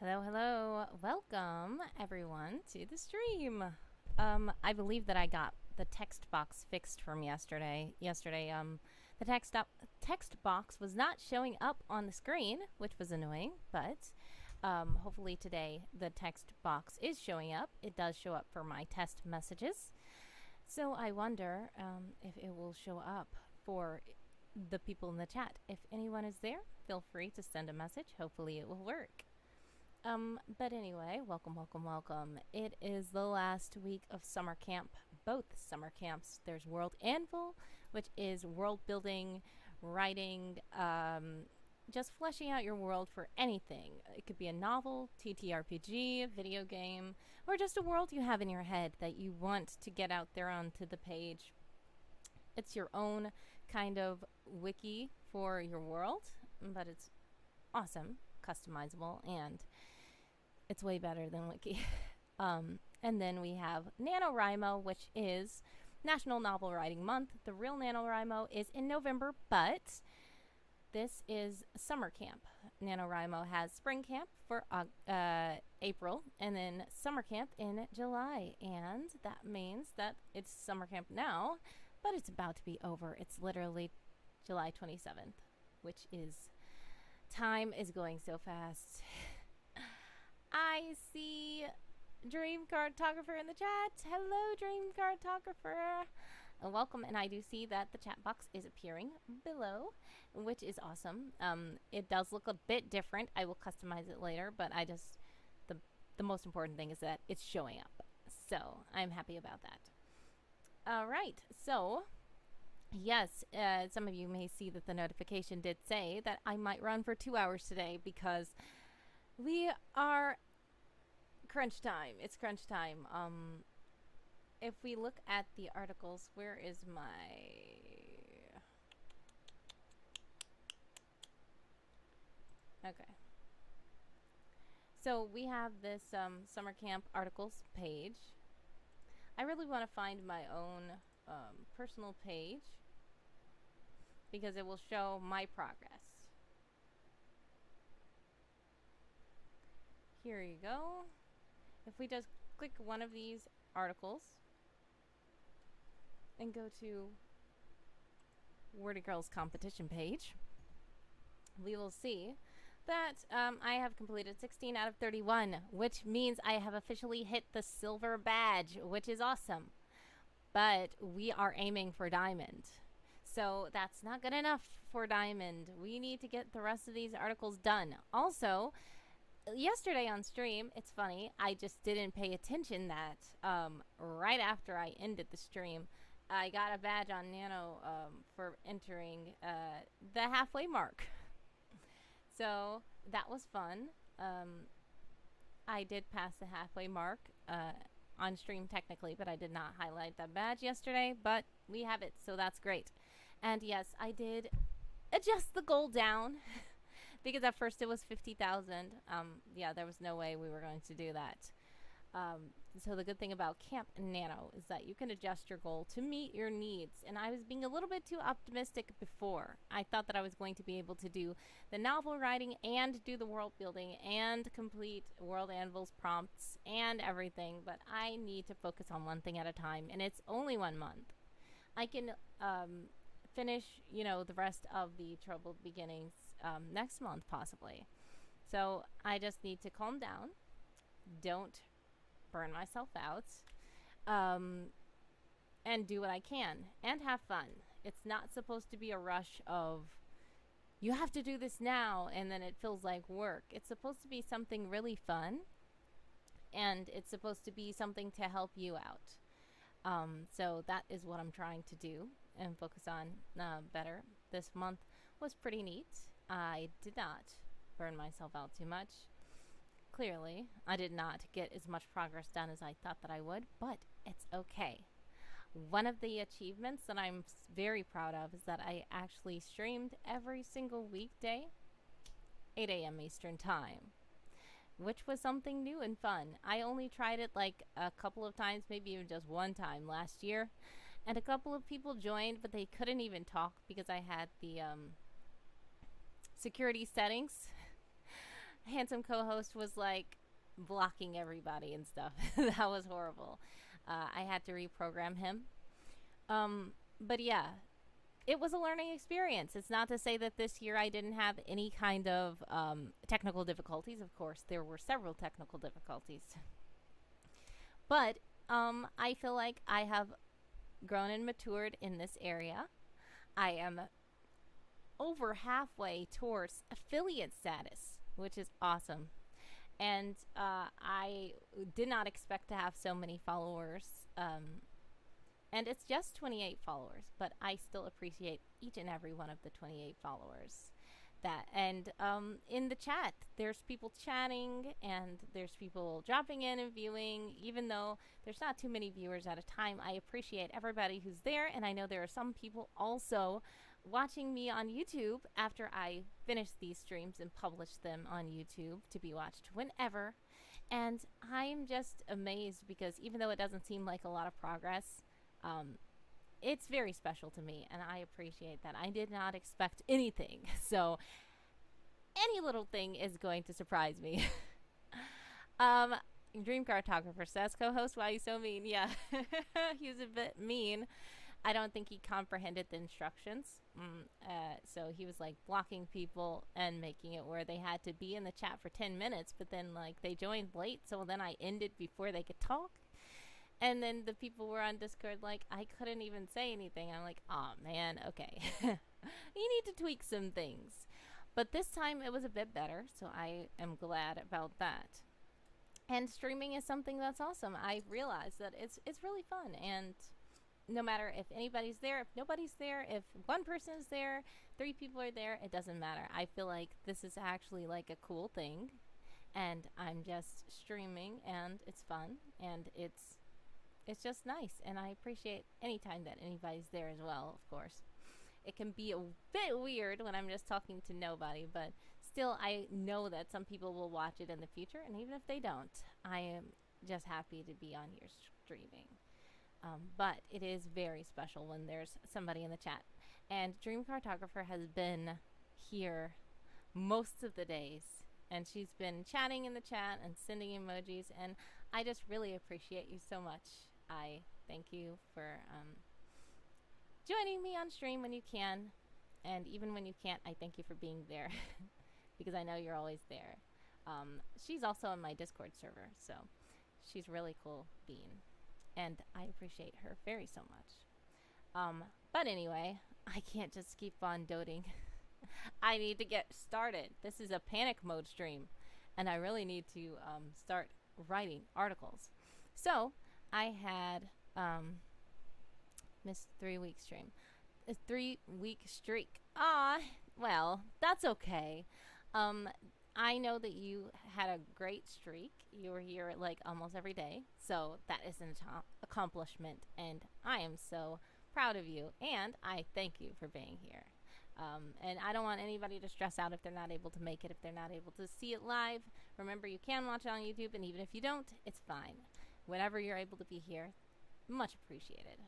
Hello, hello. Welcome, everyone, to the stream. I believe that I got the text box fixed from yesterday. The text box was not showing up on the screen, which was annoying, but hopefully today the text box is showing up. It does show up for my test messages. So I wonder if it will show up for the people in the chat. If anyone is there, feel free to send a message. Hopefully it will work. But anyway, welcome, welcome, welcome. It is the last week of summer camp, both summer camps. There's World Anvil, which is world building, writing, just fleshing out your world for anything. It could be a novel, TTRPG, a video game, or just a world you have in your head that you want to get out there onto the page. It's your own kind of wiki for your world, but it's awesome, customizable, and it's way better than Wiki. And then we have NaNoWriMo, which is National Novel Writing Month. The real NaNoWriMo is in November, but this is summer camp. NaNoWriMo has spring camp for April, and then summer camp in July. And that means that it's summer camp now, but it's about to be over. It's literally July 27th, which is... time is going so fast. I see Dream Cartographer in the chat. Hello, Dream Cartographer. Welcome, and I do see that the chat box is appearing below, which is awesome. It does look a bit different. I will customize it later, but the most important thing is that it's showing up. So I'm happy about that. All right, so yes, some of you may see that the notification did say that I might run for 2 hours today because we are crunch time. It's crunch time. If we look at the articles, where is my... okay. So we have this summer camp articles page. I really want to find my own personal page because it will show my progress. Here you go. If we just click one of these articles and go to Wordy Girls competition page, we will see that I have completed 16 out of 31, which means I have officially hit the silver badge, which is awesome. But we are aiming for diamond. So that's not good enough for diamond. We need to get the rest of these articles done. Also, yesterday on stream, it's funny, I just didn't pay attention that right after I ended the stream, I got a badge on Nano for entering the halfway mark. So that was fun. I did pass the halfway mark on stream technically, but I did not highlight that badge yesterday, but we have it, so that's great. And yes, I did adjust the goal down because at first it was 50,000. Yeah, there was no way we were going to do that. So the good thing about Camp Nano is that you can adjust your goal to meet your needs. And I was being a little bit too optimistic before. I thought that I was going to be able to do the novel writing and do the world building and complete World Anvil's prompts and everything. But I need to focus on one thing at a time. And it's only 1 month. I can finish, you know, the rest of the Troubled Beginnings next month possibly. So I just need to calm down. Don't burn myself out, and do what I can and have fun. It's not supposed to be a rush of you have to do this now and then it feels like work. It's supposed to be something really fun, and it's supposed to be something to help you out. So that is what I'm trying to do and focus on better. This month was pretty neat. I did not burn myself out too much. Clearly, I did not get as much progress done as I thought that I would, but it's okay. One of the achievements that I'm very proud of is that I actually streamed every single weekday, 8 a.m. Eastern Time, which was something new and fun. I only tried it like a couple of times, maybe even just one time last year, and a couple of people joined, but they couldn't even talk because I had the security settings handsome co-host was like blocking everybody and stuff. That was horrible. I had to reprogram him. But yeah, it was a learning experience. It's not to say that this year I didn't have any kind of technical difficulties. Of course, there were several technical difficulties. But I feel like I have grown and matured in this area. I am over halfway towards affiliate status, which is awesome. And I did not expect to have so many followers. And it's just 28 followers, but I still appreciate each and every one of the 28 followers. That and in the chat, there's people chatting and there's people dropping in and viewing. Even though there's not too many viewers at a time, I appreciate everybody who's there, and I know there are some people also watching me on YouTube after I finish these streams and publish them on YouTube to be watched whenever. And I'm just amazed because even though it doesn't seem like a lot of progress, um, it's very special to me, and I appreciate that. I did not expect anything, so any little thing is going to surprise me. um, Dream Cartographer says, co-host, why are you so mean? Yeah, he was a bit mean. I don't think he comprehended the instructions. So he was like blocking people and making it where they had to be in the chat for 10 minutes, but then like they joined late, so then I ended before they could talk. And then the people were on Discord like, I couldn't even say anything. I'm like, oh man, okay. You need to tweak some things. But this time it was a bit better, so I am glad about that. And streaming is something that's awesome. I realized that it's really fun, and no matter if anybody's there, if nobody's there, if one person is there, 3 people are there, it doesn't matter. I feel like this is actually like a cool thing, and I'm just streaming, and it's fun, and it's just nice, and I appreciate any time that anybody's there as well, of course. It can be a bit weird when I'm just talking to nobody, but still, I know that some people will watch it in the future, and even if they don't, I am just happy to be on here streaming. But it is very special when there's somebody in the chat. And Dream Cartographer has been here most of the days, and she's been chatting in the chat and sending emojis, and I just really appreciate you so much. I thank you for joining me on stream when you can, and even when you can't, I thank you for being there because I know you're always there. She's also on my Discord server, so she's really cool being, and I appreciate her very so much. But anyway, I can't just keep on doting. I need to get started. This is a panic mode stream, and I really need to start writing articles. So I had missed 3-week stream, a 3-week streak. Well, that's okay. I know that you had a great streak. You were here like almost every day, so that is an accomplishment, and I am so proud of you, and I thank you for being here. And I don't want anybody to stress out if they're not able to make it, if they're not able to see it live. Remember, you can watch it on YouTube, and even if you don't, it's fine. Whenever you're able to be here, much appreciated.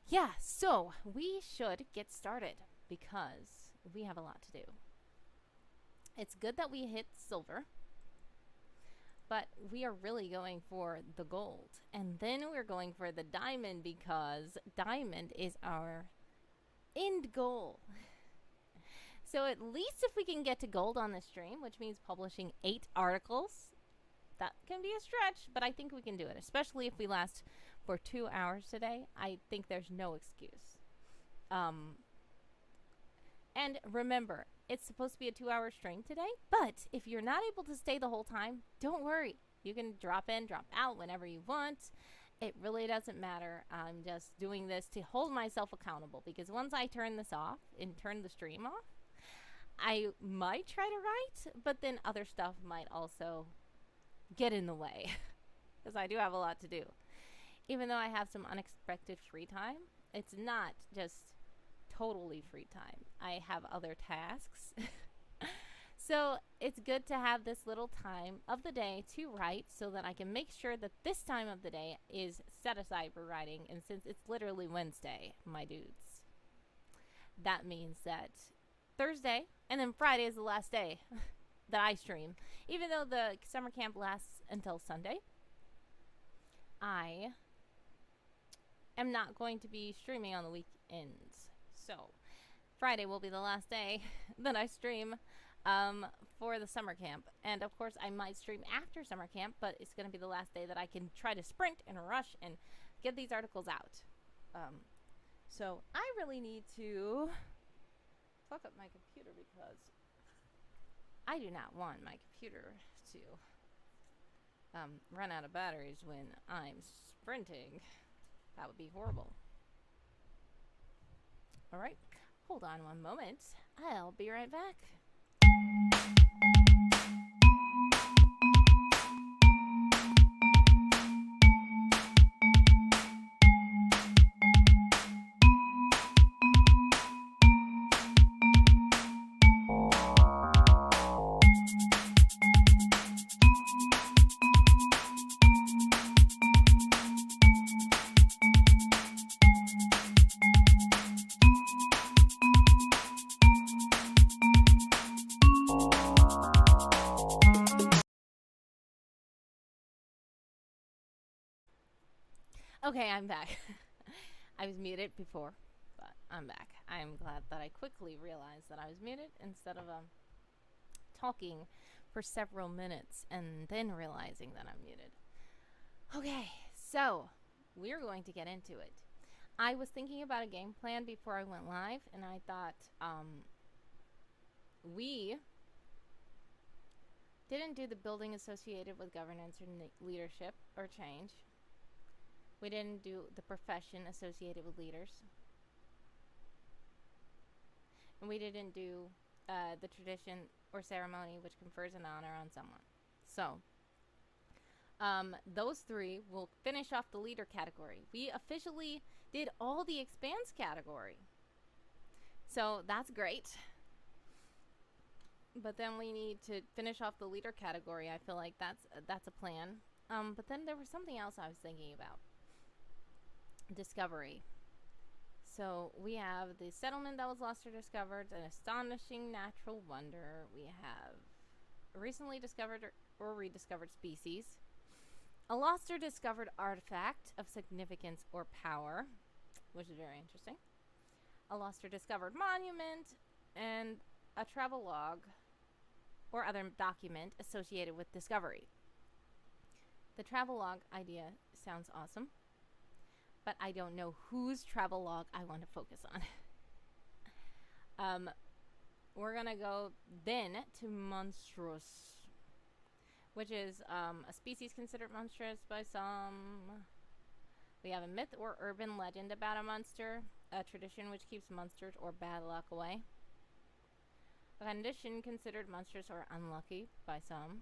Yeah, so we should get started because we have a lot to do. It's good that we hit silver, but we are really going for the gold. And then we're going for the diamond because diamond is our end goal. So at least if we can get to gold on the stream, which means publishing 8 articles, that can be a stretch, but I think we can do it, especially if we last for 2 hours today. I think there's no excuse. And remember, it's supposed to be a 2-hour stream today, but if you're not able to stay the whole time, don't worry. You can drop in, drop out whenever you want. It really doesn't matter. I'm just doing this to hold myself accountable, because once I turn this off and turn the stream off, I might try to write, but then other stuff might also get in the way because I do have a lot to do. Even though I have some unexpected free time, it's not just totally free time. I have other tasks. So it's good to have this little time of the day to write so that I can make sure that this time of the day is set aside for writing. And since it's literally Wednesday, my dudes, that means that Thursday and then Friday is the last day. that I stream. Even though the summer camp lasts until Sunday, I am not going to be streaming on the weekends. So Friday will be the last day that I stream for the summer camp. And of course, I might stream after summer camp, but it's going to be the last day that I can try to sprint and rush and get these articles out. So I really need to fuck up my computer because I do not want my computer to run out of batteries when I'm sprinting. That would be horrible. All right, hold on one moment. I'll be right back. Okay, I'm back. I was muted before, but I'm back. I'm glad that I quickly realized that I was muted instead of talking for several minutes and then realizing that I'm muted. Okay, so we're going to get into it. I was thinking about a game plan before I went live, and I thought we didn't do the building associated with governance or leadership or change. We didn't do the profession associated with leaders. And we didn't do the tradition or ceremony which confers an honor on someone. So, those three will finish off the leader category. We officially did all the expanse category. So, that's great. But then we need to finish off the leader category. I feel like that's a plan. But then there was something else I was thinking about. Discovery. So we have the settlement that was lost or discovered, an astonishing natural wonder. We have a recently discovered or rediscovered species, a lost or discovered artifact of significance or power, which is very interesting, a lost or discovered monument, and a travel log or other document associated with discovery. The travel log idea sounds awesome, but I don't know whose travel log I want to focus on. We're going to go then to monstrous, which is a species considered monstrous by some. We have a myth or urban legend about a monster, a tradition which keeps monsters or bad luck away, a condition considered monstrous or unlucky by some,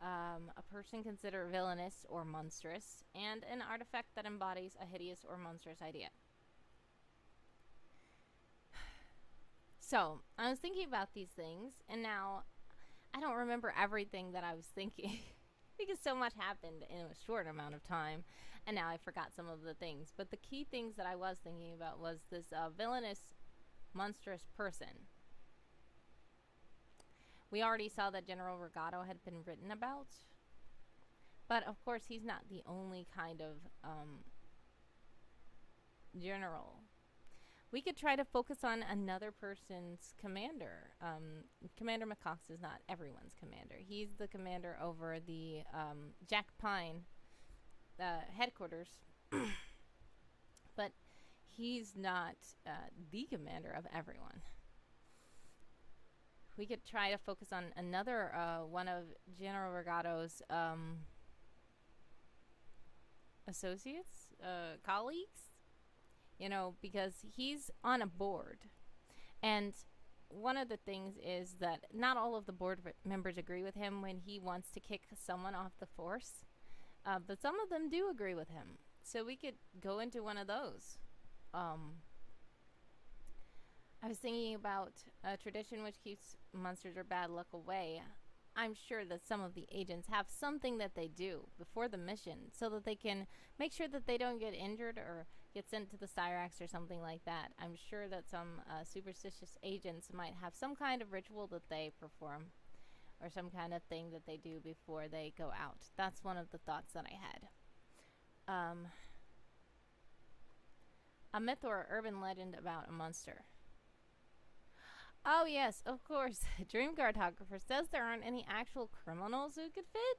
a person considered villainous or monstrous, and an artifact that embodies a hideous or monstrous idea. So, I was thinking about these things, and now I don't remember everything that I was thinking because so much happened in a short amount of time, and now I forgot some of the things. But the key things that I was thinking about was this villainous, monstrous person. We already saw that General Regato had been written about. But, of course, he's not the only kind of general. We could try to focus on another person's commander. Commander McCox is not everyone's commander. He's the commander over the Jack Pine headquarters. But he's not the commander of everyone. We could try to focus on another one of General Regato's associates, colleagues, because he's on a board. And one of the things is that not all of the board members agree with him when he wants to kick someone off the force, but some of them do agree with him. So we could go into one of those. I was thinking about a tradition which keeps monsters or bad luck away. I'm sure that some of the agents have something that they do before the mission so that they can make sure that they don't get injured or get sent to the Cyrax or something like that. I'm sure that some superstitious agents might have some kind of ritual that they perform or some kind of thing that they do before they go out. That's one of the thoughts that I had. A myth or urban legend about a monster. Oh, yes, of course. Dream Cartographer says there aren't any actual criminals who could fit.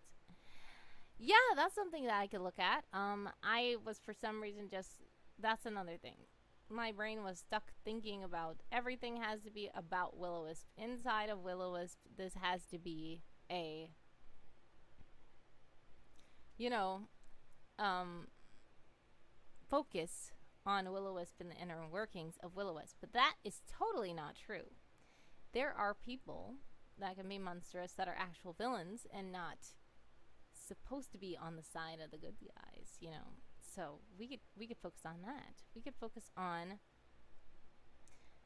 Yeah, that's something that I could look at. I was for some reason just. That's another thing. My brain was stuck thinking about everything has to be about Will-O-Wisp. Inside of Will-O-Wisp, this has to be a. You know, focus on Will-O-Wisp and the inner workings of Will-O-Wisp. But that is totally not true. There are people that can be monstrous that are actual villains and not supposed to be on the side of the good guys, you know. So we could focus on that. We could focus on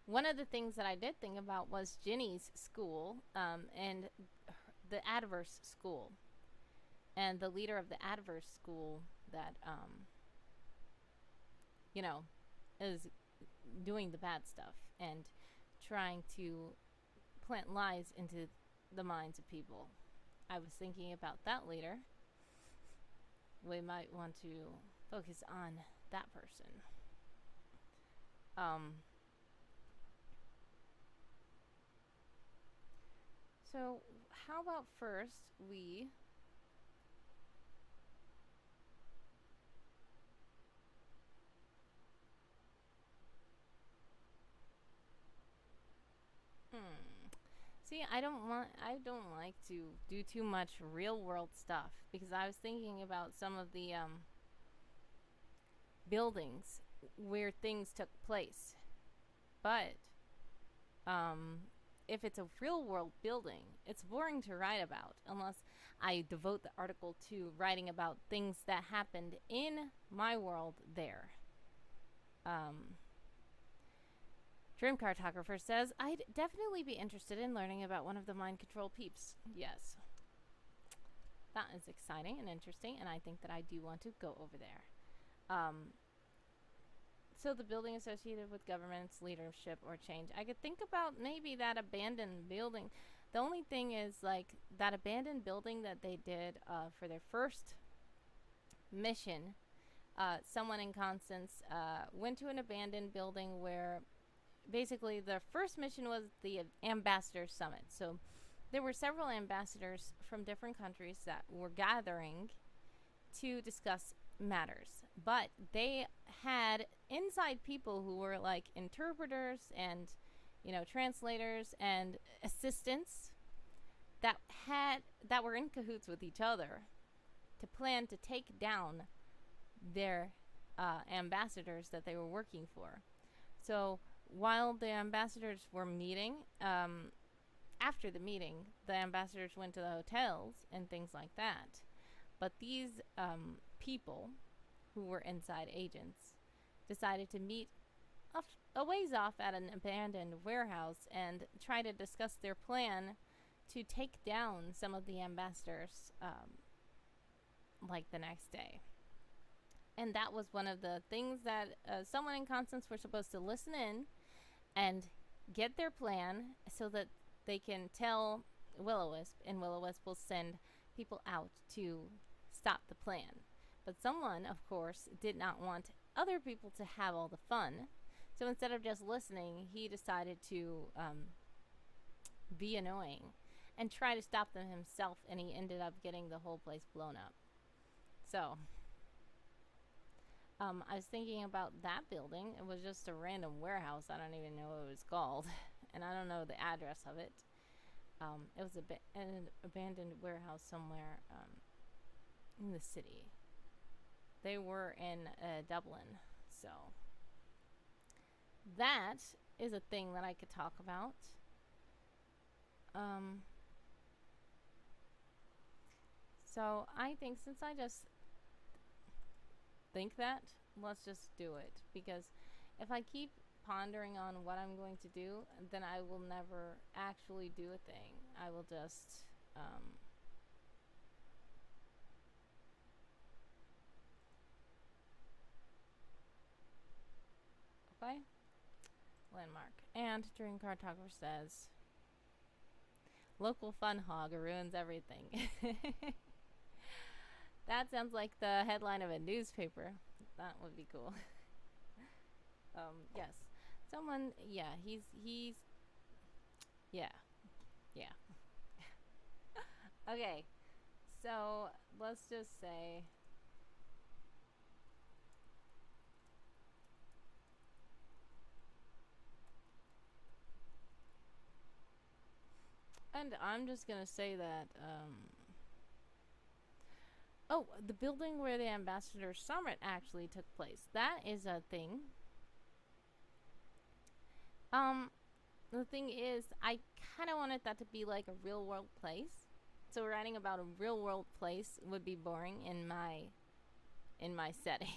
one of the things that I did think about was Ginny's school, and the Adverse school, and the leader of the Adverse school that you know, is doing the bad stuff and trying to plant lies into the minds of people. I was thinking about that later. We might want to focus on that person. So how about first we See, I don't like to do too much real world stuff because I was thinking about some of the buildings where things took place. But if it's a real world building, it's boring to write about unless I devote the article to writing about things that happened in my world there. Dream Cartographer says, I'd definitely be interested in learning about one of the mind control peeps. Yes. That is exciting and interesting, and I think that I do want to go over there. So the building associated with government's leadership or change. I could think about maybe that abandoned building. The only thing is, like, that abandoned building that they did for their first mission, someone in Constance went to an abandoned building where basically the first mission was the Ambassador Summit. So there were several ambassadors from different countries that were gathering to discuss matters, but they had inside people who were like interpreters and, you know, translators and assistants that were in cahoots with each other to plan to take down their ambassadors that they were working for. So while the ambassadors were meeting, after the meeting, the ambassadors went to the hotels and things like that. But these people, who were inside agents, decided to meet a ways off at an abandoned warehouse and try to discuss their plan to take down some of the ambassadors, like the next day. And that was one of the things that someone in Constance were supposed to listen in and get their plan so that they can tell Will-O-Wisp, and Will-O-Wisp will send people out to stop the plan. But someone, of course, did not want other people to have all the fun. So instead of just listening, he decided to be annoying and try to stop them himself, and he ended up getting the whole place blown up. So I was thinking about that building. It was just a random warehouse. I don't even know what it was called. And I don't know the address of it. It was an abandoned warehouse somewhere in the city. They were in Dublin. So that is a thing that I could talk about. So I think since I just think that, let's just do it. Because if I keep pondering on what I'm going to do, then I will never actually do a thing. I will just okay, landmark. And Dream Cartographer says, Local fun hog ruins everything. That sounds like the headline of a newspaper. That would be cool. Yes. Someone, yeah, yeah, yeah. Okay, so let's just say, and I'm just gonna say that, oh, the building where the Ambassador Summit actually took place, that is a thing. Um, the thing is, I kind of wanted that to be like a real world place. So writing about a real world place would be boring in my setting.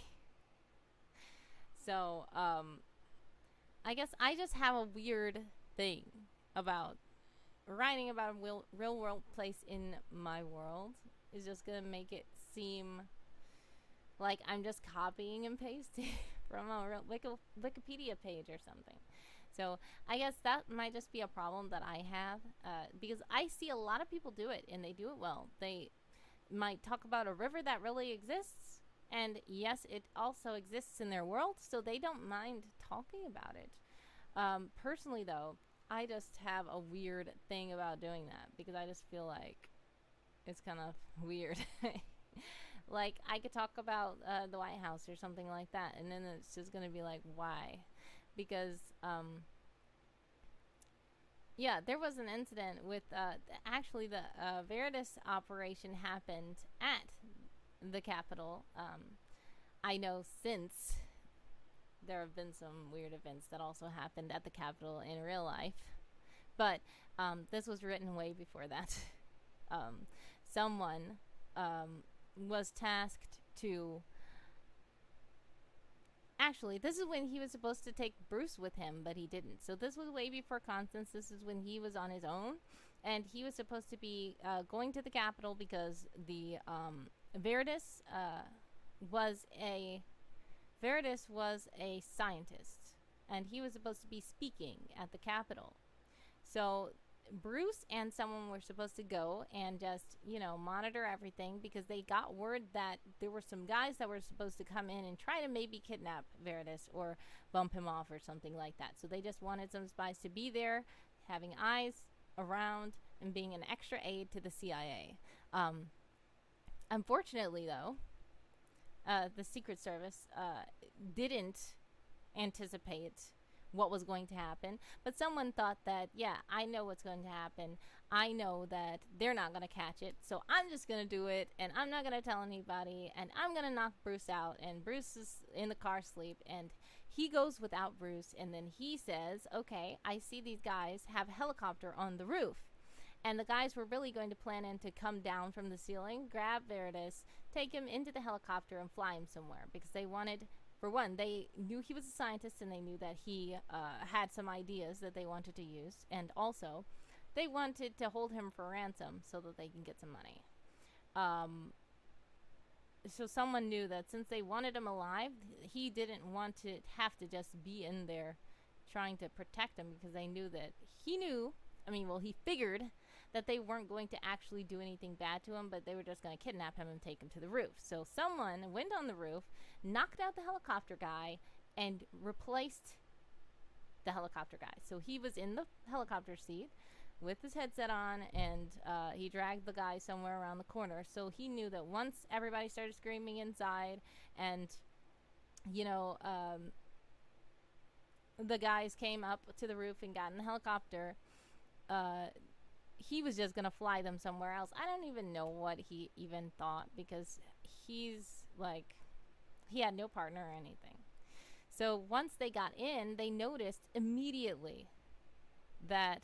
So, I guess I just have a weird thing about writing about a real world place in my world is just gonna make it seem like I'm just copying and pasting from a real Wikipedia page or something. So I guess that might just be a problem that I have, because I see a lot of people do it and they do it well. They might talk about a river that really exists, and yes, it also exists in their world, so they don't mind talking about it. Personally, though, I just have a weird thing about doing that because I just feel like it's kind of weird. Like, I could talk about the White House or something like that, and then it's just gonna be like, why? Because, yeah, there was an incident with, actually, the Veritas operation happened at the Capitol. I know since there have been some weird events that also happened at the Capitol in real life. But this was written way before that. Someone was tasked to. Actually, this is when he was supposed to take Bruce with him, but he didn't. So this was way before Constance. This is when he was on his own. And he was supposed to be going to the Capitol because the Veritas was a Veritas was a scientist, and he was supposed to be speaking at the Capitol. So Bruce and someone were supposed to go and just, monitor everything because they got word that there were some guys that were supposed to come in and try to maybe kidnap Veritas or bump him off or something like that. So they just wanted some spies to be there, having eyes around and being an extra aid to the CIA. Unfortunately, though, the Secret Service didn't anticipate what was going to happen, but someone thought that, yeah, I know what's going to happen. I know that they're not going to catch it, so I'm just going to do it, and I'm not going to tell anybody, and I'm going to knock Bruce out, and Bruce is in the car asleep, and he goes without Bruce, and then he says, okay, I see these guys have a helicopter on the roof. And the guys were really going to plan in to come down from the ceiling, grab Veritas, take him into the helicopter, and fly him somewhere because they wanted, for one, they knew he was a scientist and they knew that he had some ideas that they wanted to use. And also, they wanted to hold him for ransom so that they can get some money. So someone knew that since they wanted him alive, he didn't want to have to just be in there trying to protect him because they knew that he figured that they weren't going to actually do anything bad to him, but they were just going to kidnap him and take him to the roof. So someone went on the roof, knocked out the helicopter guy, and replaced the helicopter guy. So he was in the helicopter seat with his headset on, and he dragged the guy somewhere around the corner. So he knew that once everybody started screaming inside and, the guys came up to the roof and got in the helicopter, he was just gonna fly them somewhere else. I don't even know what he even thought because he's like, he had no partner or anything. So once they got in, they noticed immediately that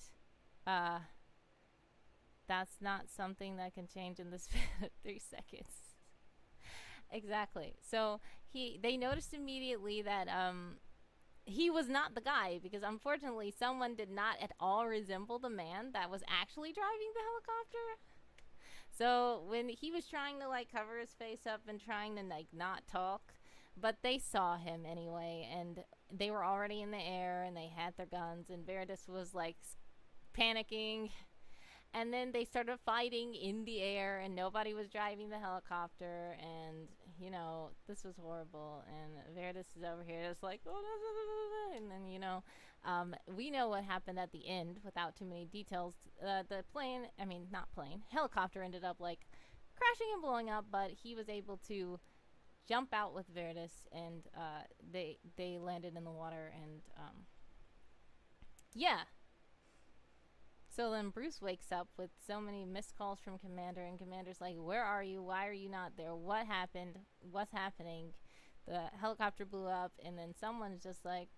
that's not something that can change in the span of 3 seconds. Exactly. So they noticed immediately that he was not the guy because unfortunately someone did not at all resemble the man that was actually driving the helicopter. So when he was trying to cover his face up and trying to not talk, but they saw him anyway, and they were already in the air and they had their guns, and Veritas was panicking, And then they started fighting in the air, and nobody was driving the helicopter. And this was horrible. And Verdis is over here, just like, oh, and then we know what happened at the end without too many details. The plane, I mean, not plane, helicopter ended up like crashing and blowing up, but he was able to jump out with Verdis, and they landed in the water, and yeah. So then Bruce wakes up with so many missed calls from Commander, and Commander's like, "Where are you? Why are you not there? What happened? What's happening?" The helicopter blew up, and then someone's just like,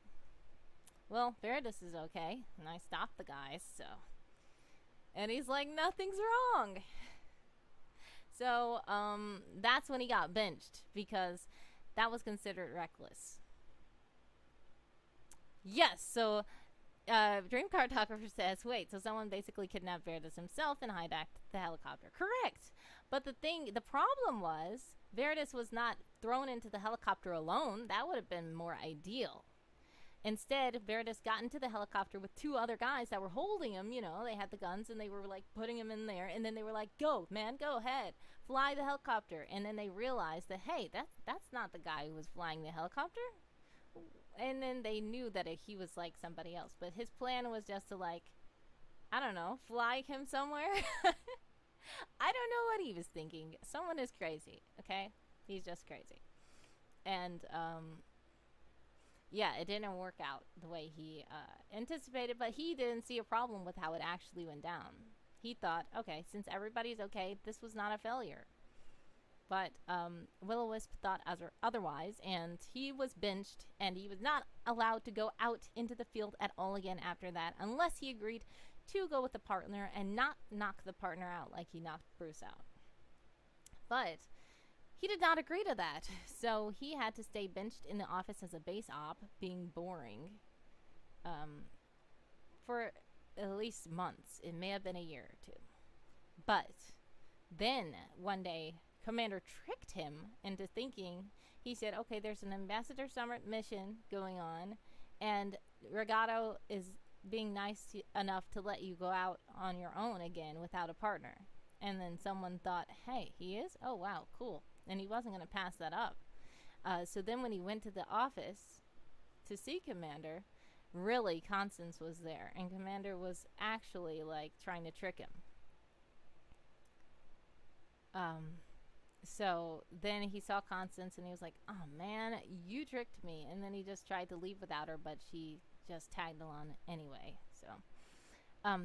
"Well, Verdis is okay," and I stopped the guys, so. And he's like, "Nothing's wrong." So, that's when he got benched, because that was considered reckless. Yes, so Dream Cartographer says, wait, so someone basically kidnapped Verdis himself and hijacked the helicopter. Correct. But the problem was, Verdis was not thrown into the helicopter alone. That would have been more ideal. Instead, Verdis got into the helicopter with two other guys that were holding him. They had the guns, and they were like putting him in there. And then they were like, "Go, man, go ahead, fly the helicopter." And then they realized that, hey, that's not the guy who was flying the helicopter. And then they knew that he was like somebody else. But his plan was just to, like, I don't know, fly him somewhere. I don't know what he was thinking. Someone is crazy, okay? He's just crazy. And yeah, it didn't work out the way he anticipated, but he didn't see a problem with how it actually went down. He thought, okay, since everybody's okay, this was not a failure. But Will-O-Wisp thought otherwise, and he was benched, and he was not allowed to go out into the field at all again after that, unless he agreed to go with the partner and not knock the partner out like he knocked Bruce out. But he did not agree to that, so he had to stay benched in the office as a base op, being boring, for at least months. It may have been a year or two. But then, one day, Commander tricked him into thinking, he said, okay, there's an Ambassador Summit mission going on, and Regato is being nice enough to let you go out on your own again without a partner. And then someone thought, hey, he is? Oh, wow, cool. And he wasn't going to pass that up. So then when he went to the office to see Commander, really, Constance was there. And Commander was actually, like, trying to trick him. So then he saw Constance and he was like, oh, man, you tricked me. And then he just tried to leave without her, but she just tagged along anyway. So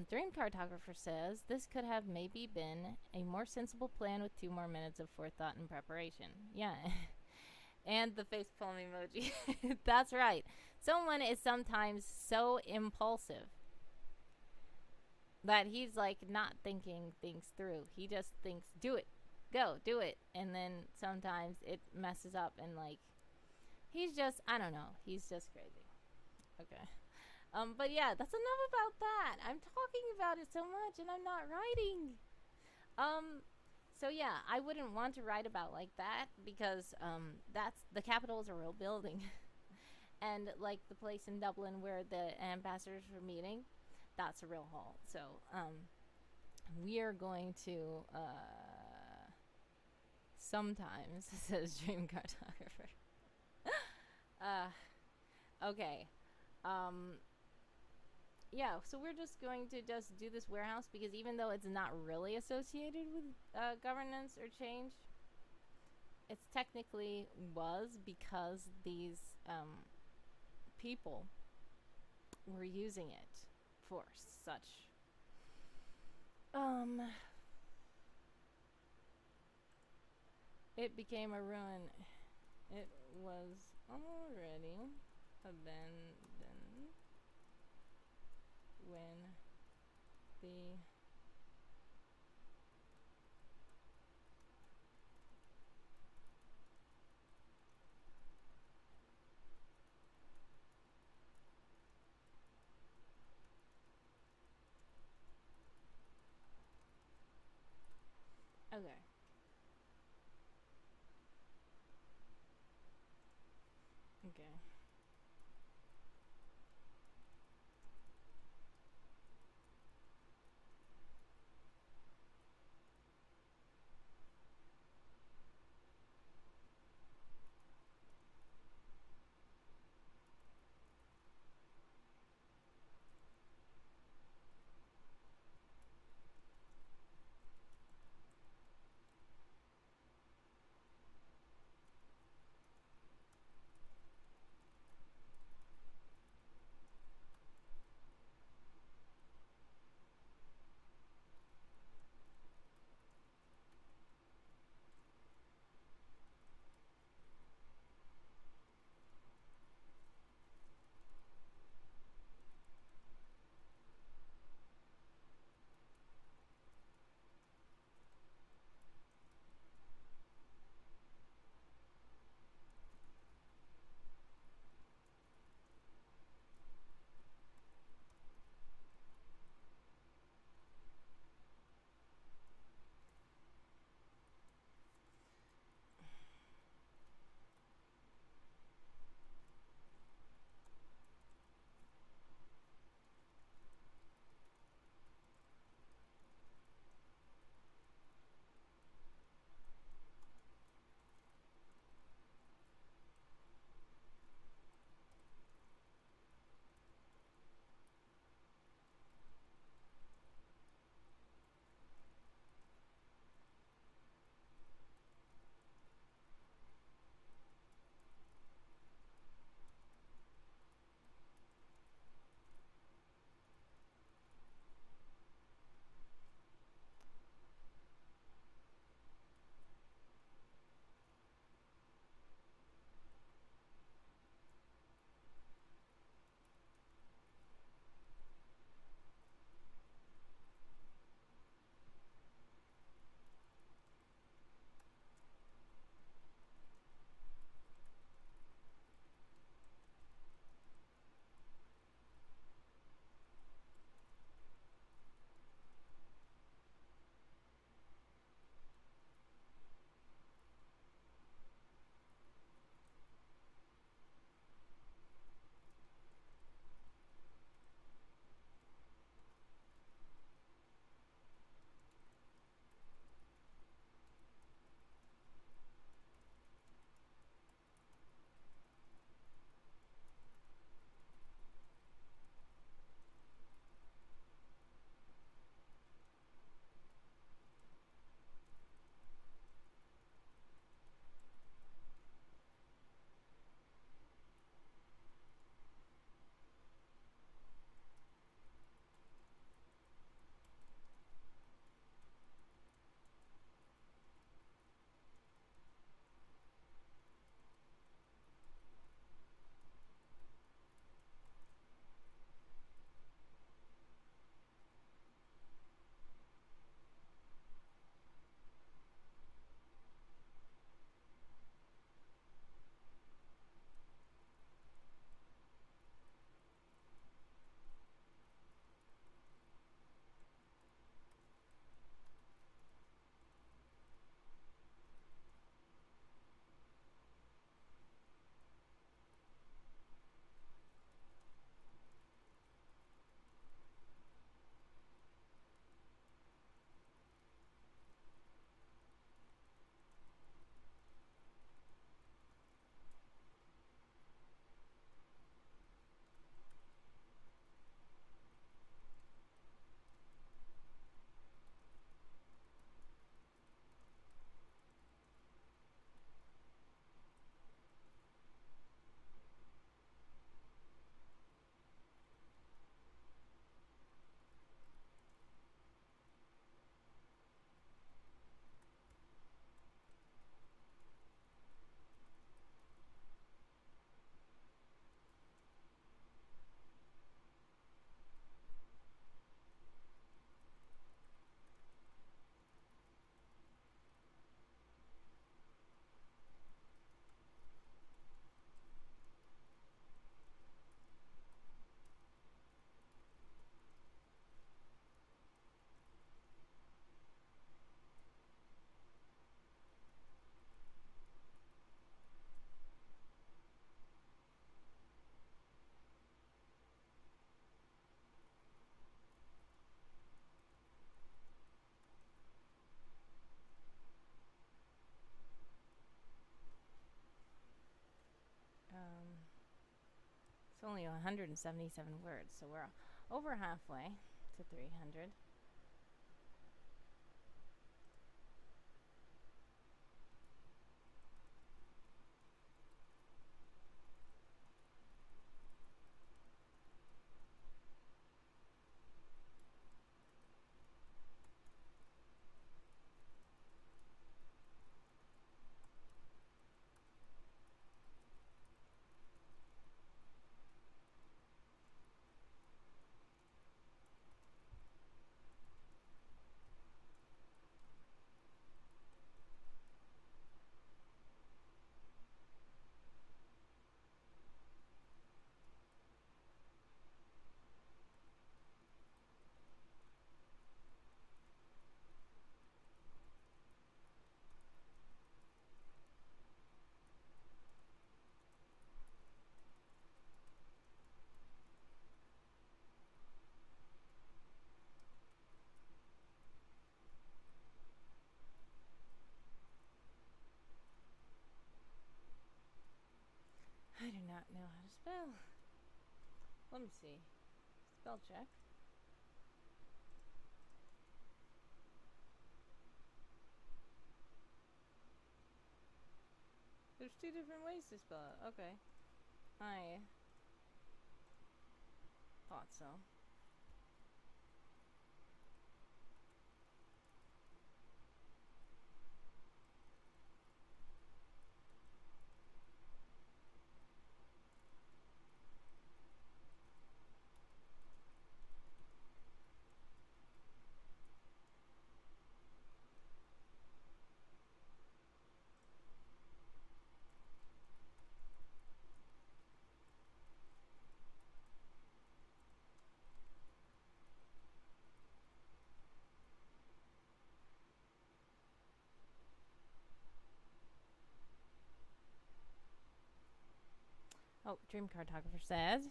Dream Cartographer says, this could have maybe been a more sensible plan with 2 more minutes of forethought and preparation. Yeah. And the facepalm emoji. That's right. Someone is sometimes so impulsive that he's like not thinking things through. He just thinks, do it. Go, do it. And then sometimes it messes up and like, he's just, I don't know. He's just crazy. Okay. But yeah, that's enough about that. I'm talking about it so much and I'm not writing. So yeah, I wouldn't want to write about like that because that's the Capitol is a real building. And like the place in Dublin where the ambassadors were meeting, that's a real hall. So we are going to sometimes, says Dream Cartographer. Okay. Yeah, so we're just going to just do this warehouse because even though it's not really associated with governance or change, it's technically was because these people were using it for such it became a ruin. It was already abandoned when the okay. Okay. It's only 177 words, so we're over halfway to 300. I do not know how to spell. Let me see. Spell check. There's two different ways to spell it. Okay. I thought so. Oh, Dream Cartographer says,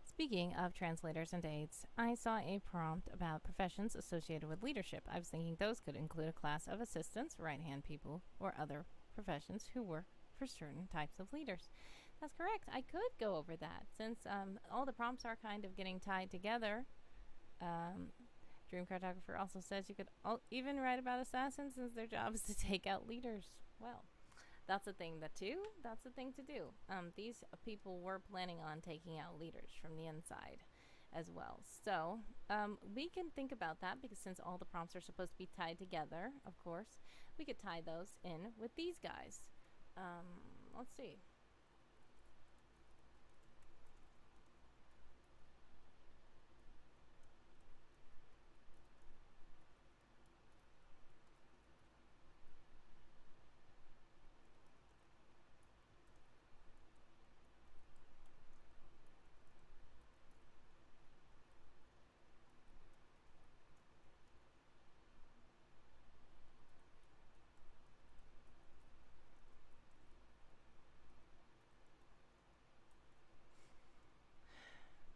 speaking of translators and aides, I saw a prompt about professions associated with leadership. I was thinking those could include a class of assistants, right-hand people, or other professions who work for certain types of leaders. That's correct. I could go over that since all the prompts are kind of getting tied together. Dream Cartographer also says you could even write about assassins since their job is to take out leaders. Well, that's a thing that's a thing to do. These people were planning on taking out leaders from the inside as well. So we can think about that because since all the prompts are supposed to be tied together, of course, we could tie those in with these guys. Let's see.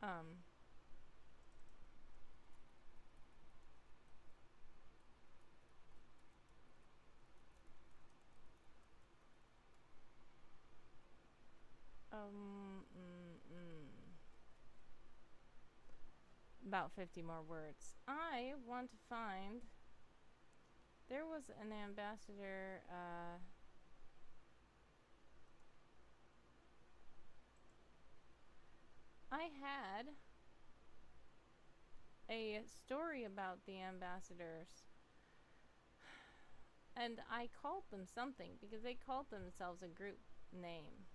Um, about 50 more words. I want to find. There was an ambassador. I had a story about the ambassadors, and I called them something because they called themselves a group name.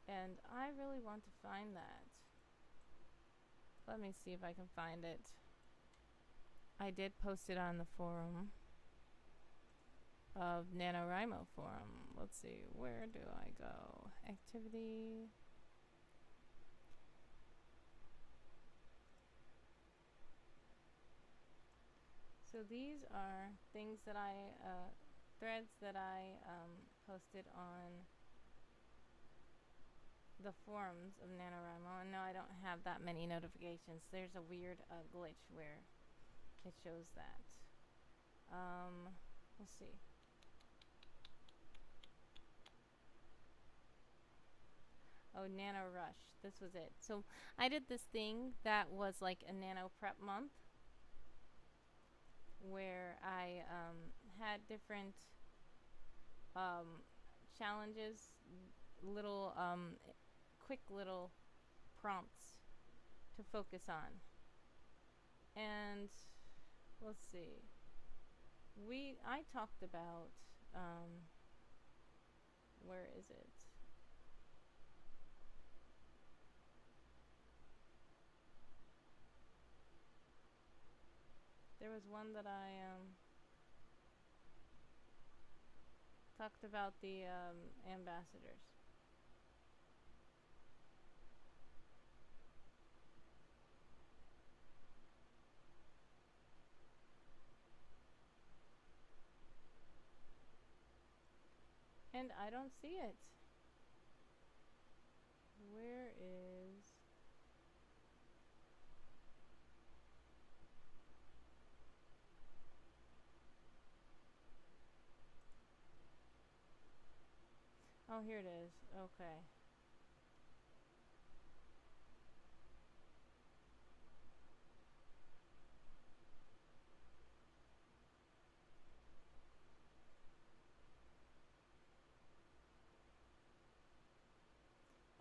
And I really want to find that. Let me see if I can find it. I did post it on the forum of NaNoWriMo forum. Let's see, where do I go? Activity. So these are things that threads that I posted on the forums of NaNoWriMo. And no, I don't have that many notifications. There's a weird glitch where it shows that. Let's see. Oh, Nano Rush. This was it. So I did this thing that was like a nano prep month where I had different um, challenges, little quick little prompts to focus on. And let's see. I talked about where is it? There was one that I talked about the ambassadors. And I don't see it. Where is. Oh, here it is. Okay.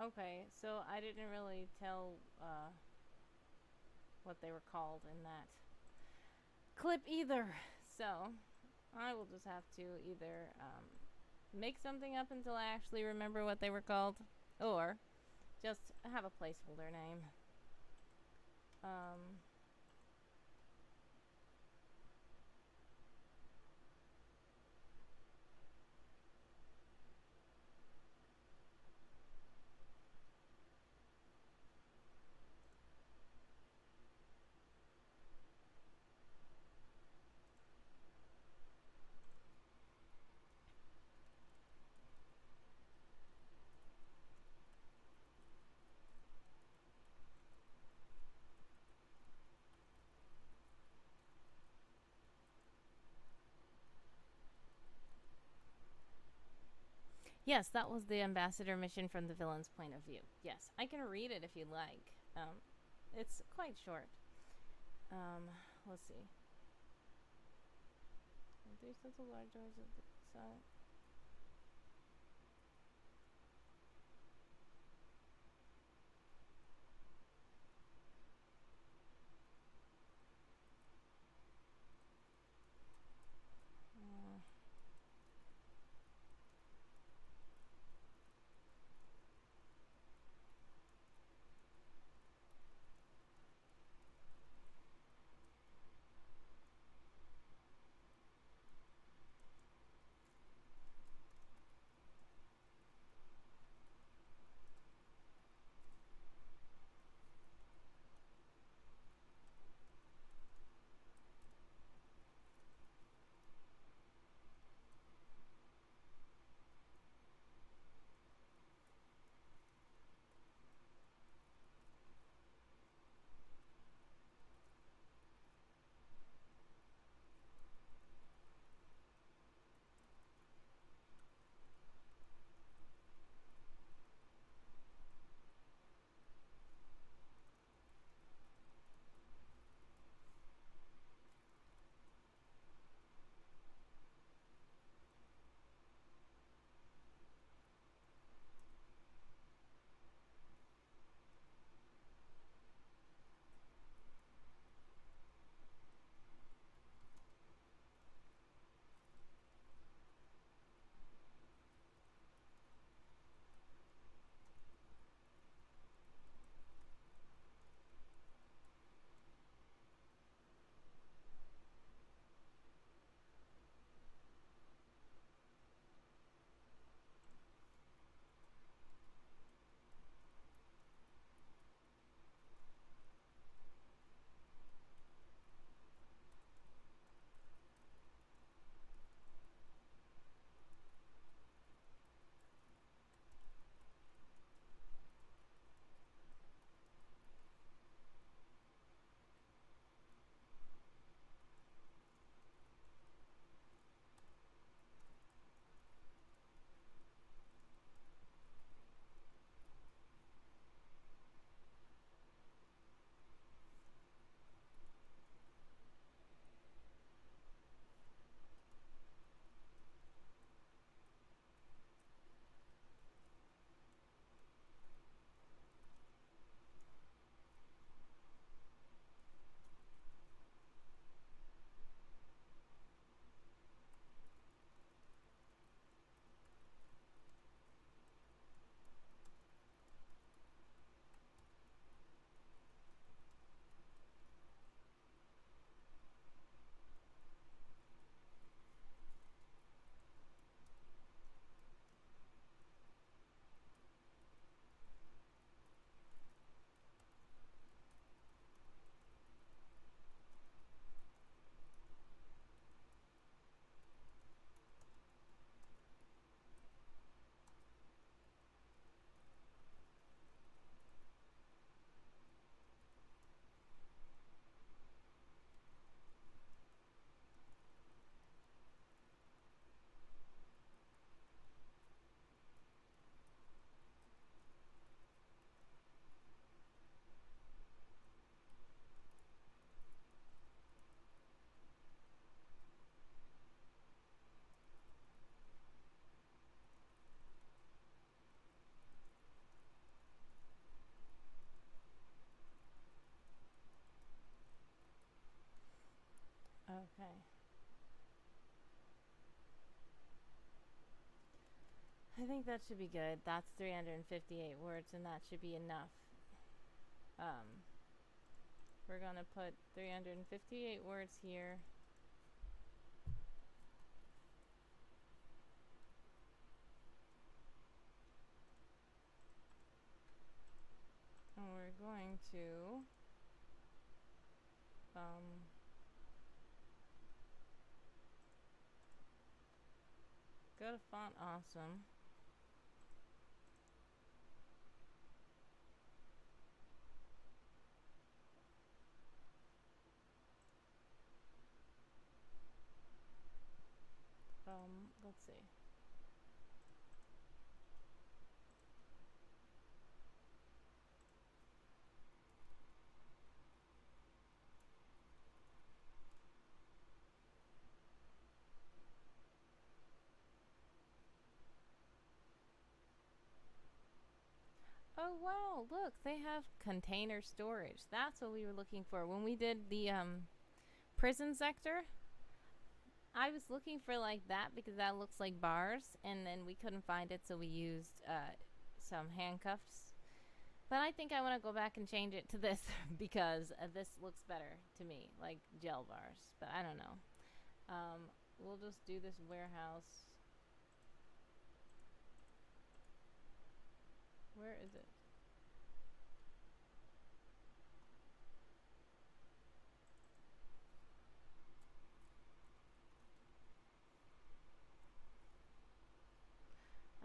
Okay, so I didn't really tell what they were called in that clip either. So I will just have to either make something up until I actually remember what they were called, or just have a placeholder name. Um, yes, that was the ambassador mission from the villain's point of view. Yes, I can read it if you like. It's quite short. Um, let's see. Three sets of large doors at the side. Okay. I think that should be good. That's 358 words, and that should be enough. Um, we're gonna put 358 words here. And we're going to go to Font Awesome. Let's see. Oh wow, look, they have container storage. That's what we were looking for. When we did the prison sector, I was looking for like that because that looks like bars, and then we couldn't find it, so we used some handcuffs. But I think I want to go back and change it to this because this looks better to me, like gel bars. But I don't know. We'll just do this warehouse. Where is it?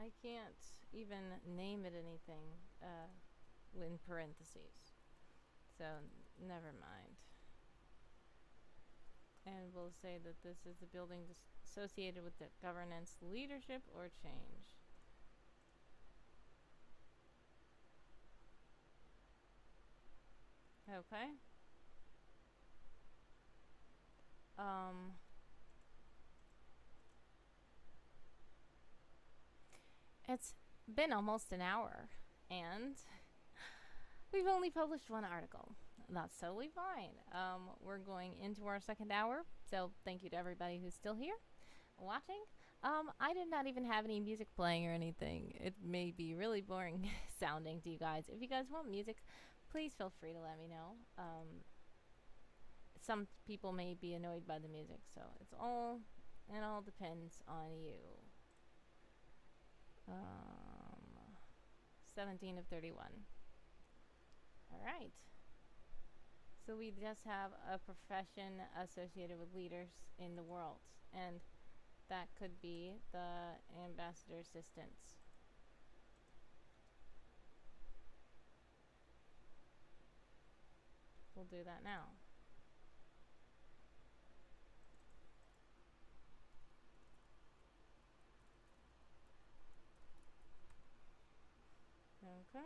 I can't even name it anything in parentheses. So, never mind. And we'll say that this is the building associated with the governance, leadership, or change. Okay. It's been almost an hour, and we've only published one article. That's totally fine. We're going into our second hour, so thank you to everybody who's still here watching. I did not even have any music playing or anything. It may be really boring sounding to you guys. If you guys want music, please feel free to let me know. Some people may be annoyed by the music, so it all depends on you. 17 of 31. All right. So we just have a profession associated with leaders in the world, and that could be the ambassador assistants. We'll do that now. Okay.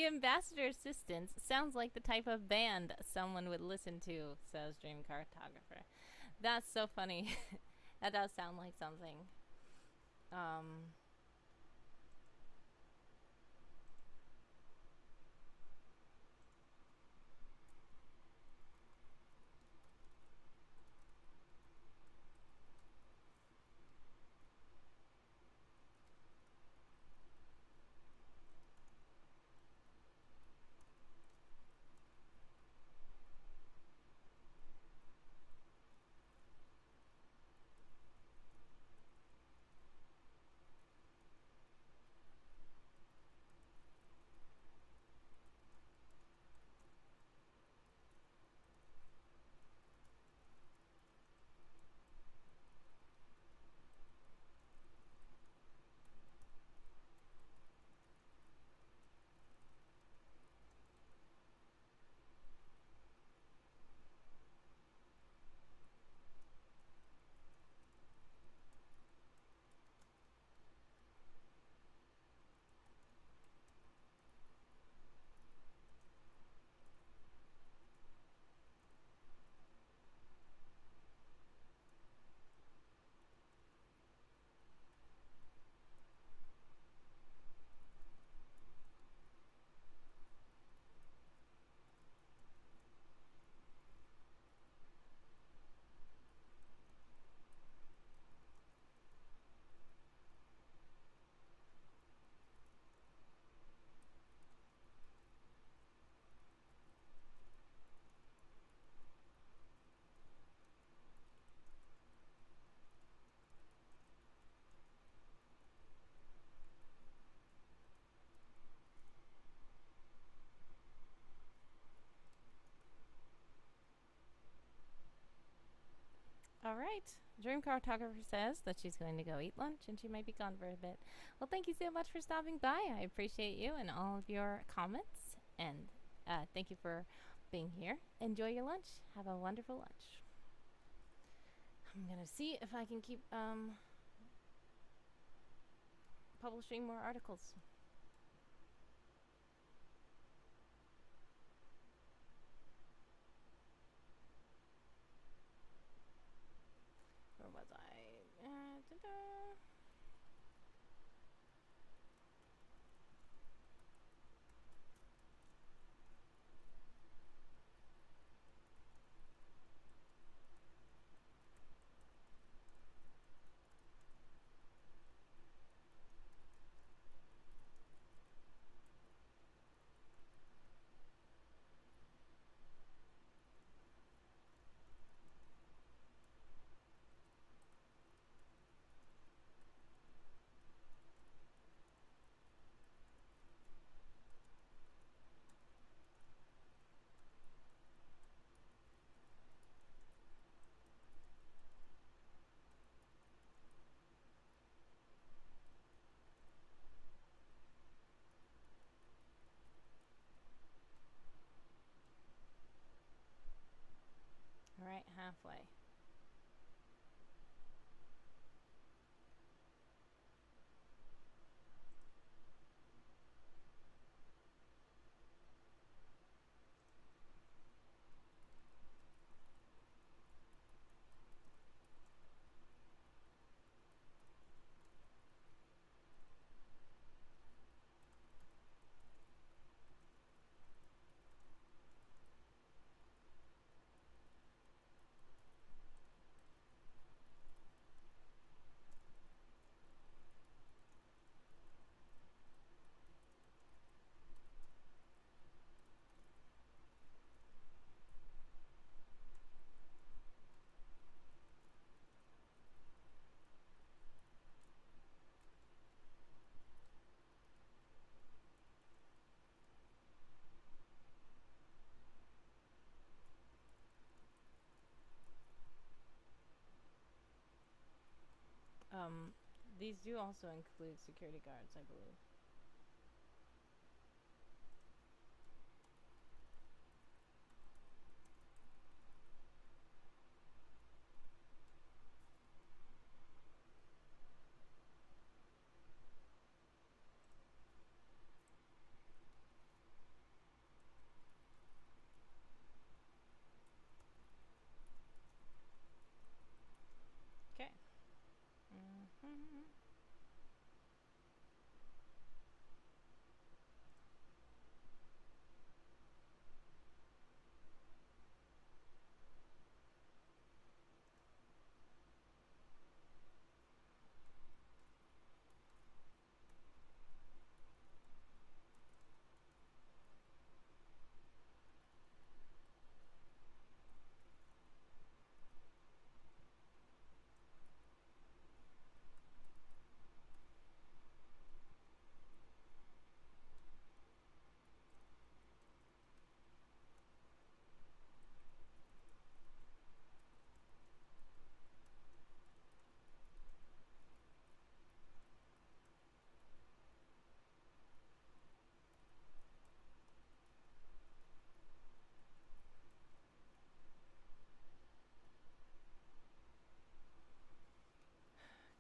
The Ambassador Assistants sounds like the type of band someone would listen to, says Dream Cartographer. That's so funny. That does sound like something. Um, all right. Dream Cartographer says that she's going to go eat lunch and she might be gone for a bit. Well, thank you so much for stopping by. I appreciate you and all of your comments. And thank you for being here. Enjoy your lunch. Have a wonderful lunch. I'm going to see if I can keep publishing more articles. Where was I? Ta-da. All right, halfway. Um, these do also include security guards, I believe. Mhm.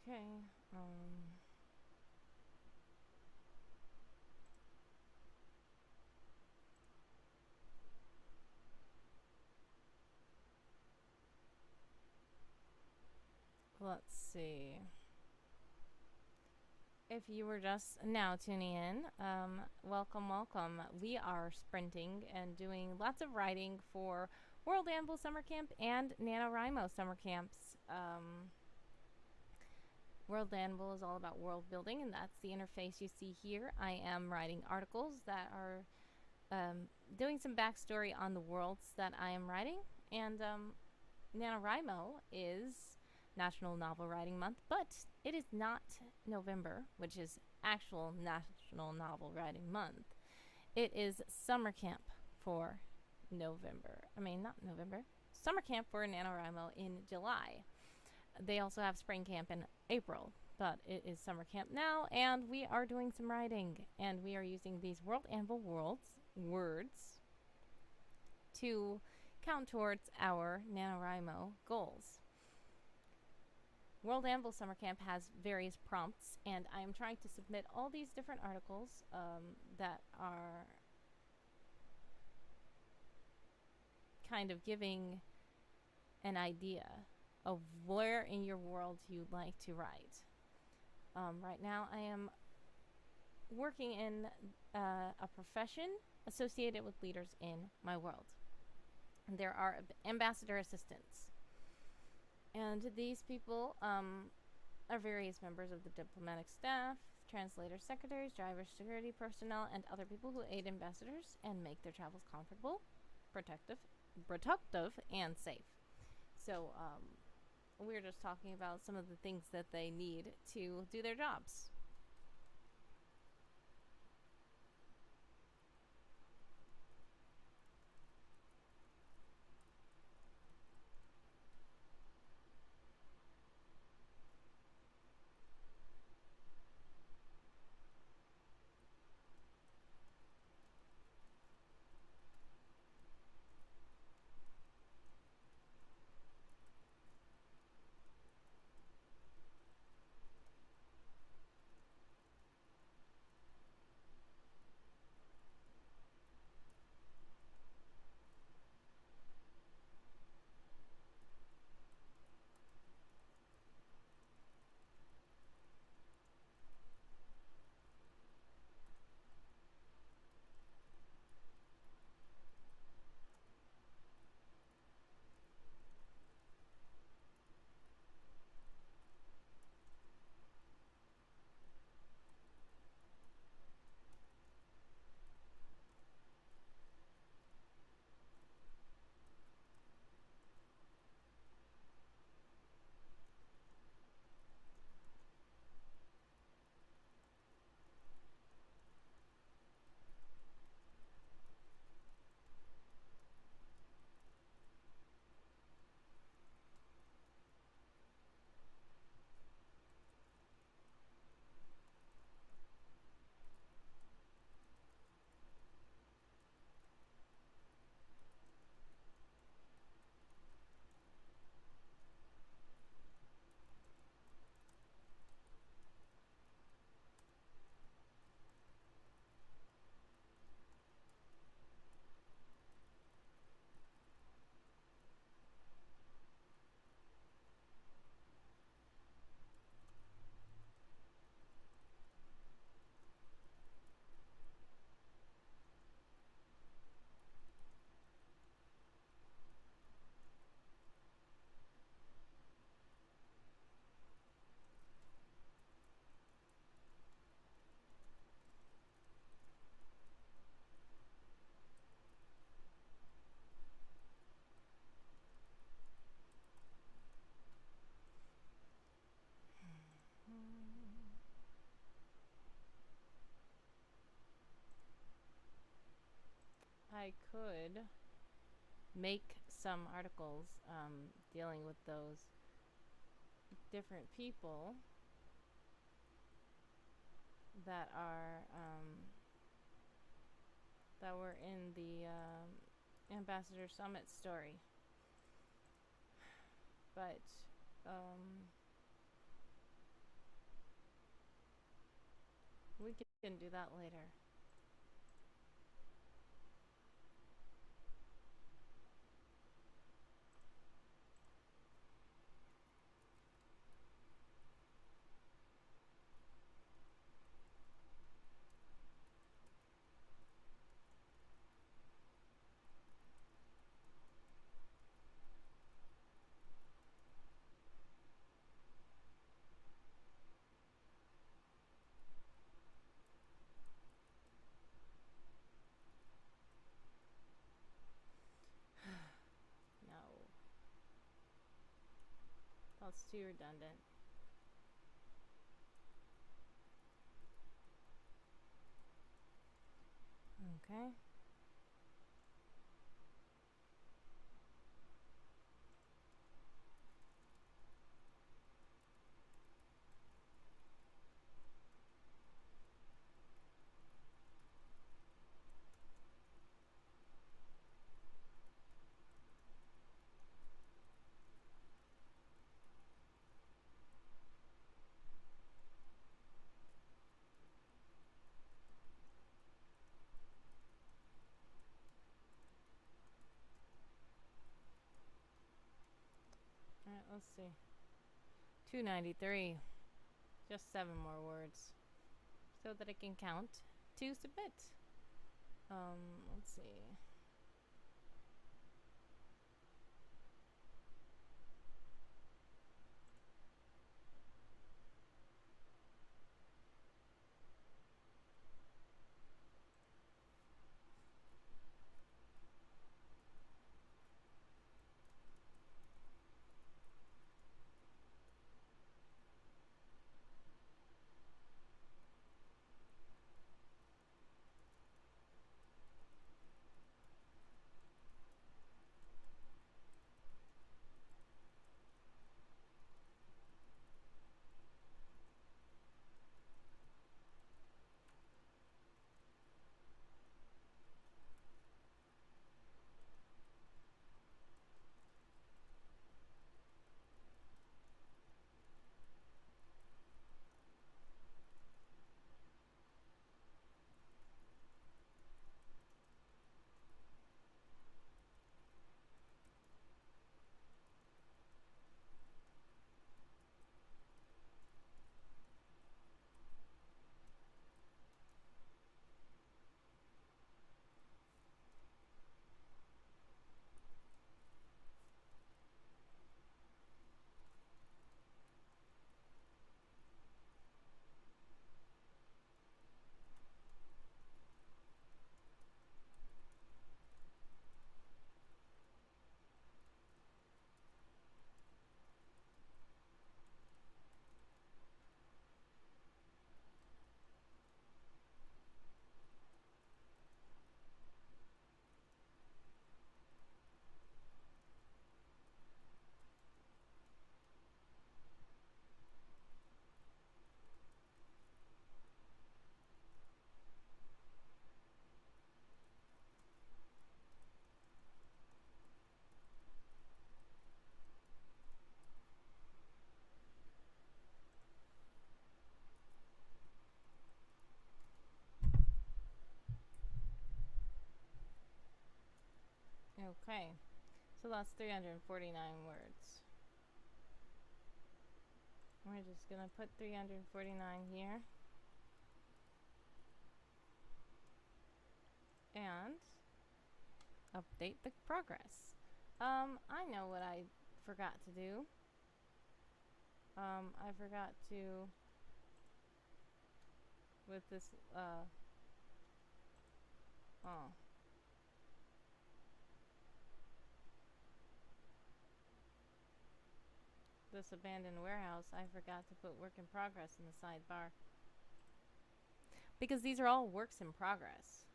Okay. Let's see. If you were just now tuning in, welcome, welcome. We are sprinting and doing lots of writing for World Anvil Summer Camp and NaNoWriMo Summer Camps. World Anvil is all about world building, and that's the interface you see here. I am writing articles that are doing some backstory on the worlds that I am writing, and NaNoWriMo is National Novel Writing Month, but it is not November, which is actual National Novel Writing Month. It is summer camp for November. I mean, not November. Summer camp for NaNoWriMo in July. They also have spring camp in April, but it is summer camp now, and we are doing some writing, and we are using these World Anvil words to count towards our NaNoWriMo goals. World Anvil Summer Camp has various prompts, and I am trying to submit all these different articles that are kind of giving an idea of where in your world you'd like to write. Right now, I am working in a profession associated with leaders in my world. And there are ambassador assistants. And these people are various members of the diplomatic staff, translators, secretaries, drivers, security personnel, and other people who aid ambassadors and make their travels comfortable, protective, and safe. So we're just talking about some of the things that they need to do their jobs. I could make some articles dealing with those different people that are that were in the Ambassador Summit story. But we can do that later. No. That's too redundant. Okay. Alright, let's see. 293. Just 7 more words. So that I can count to submit. Let's see. Okay. So that's 349 words. We're just gonna put 349 here. And update the progress. I know what I forgot to do. I forgot to, with this, oh. This abandoned warehouse, I forgot to put work in progress in the sidebar. Because these are all works in progress.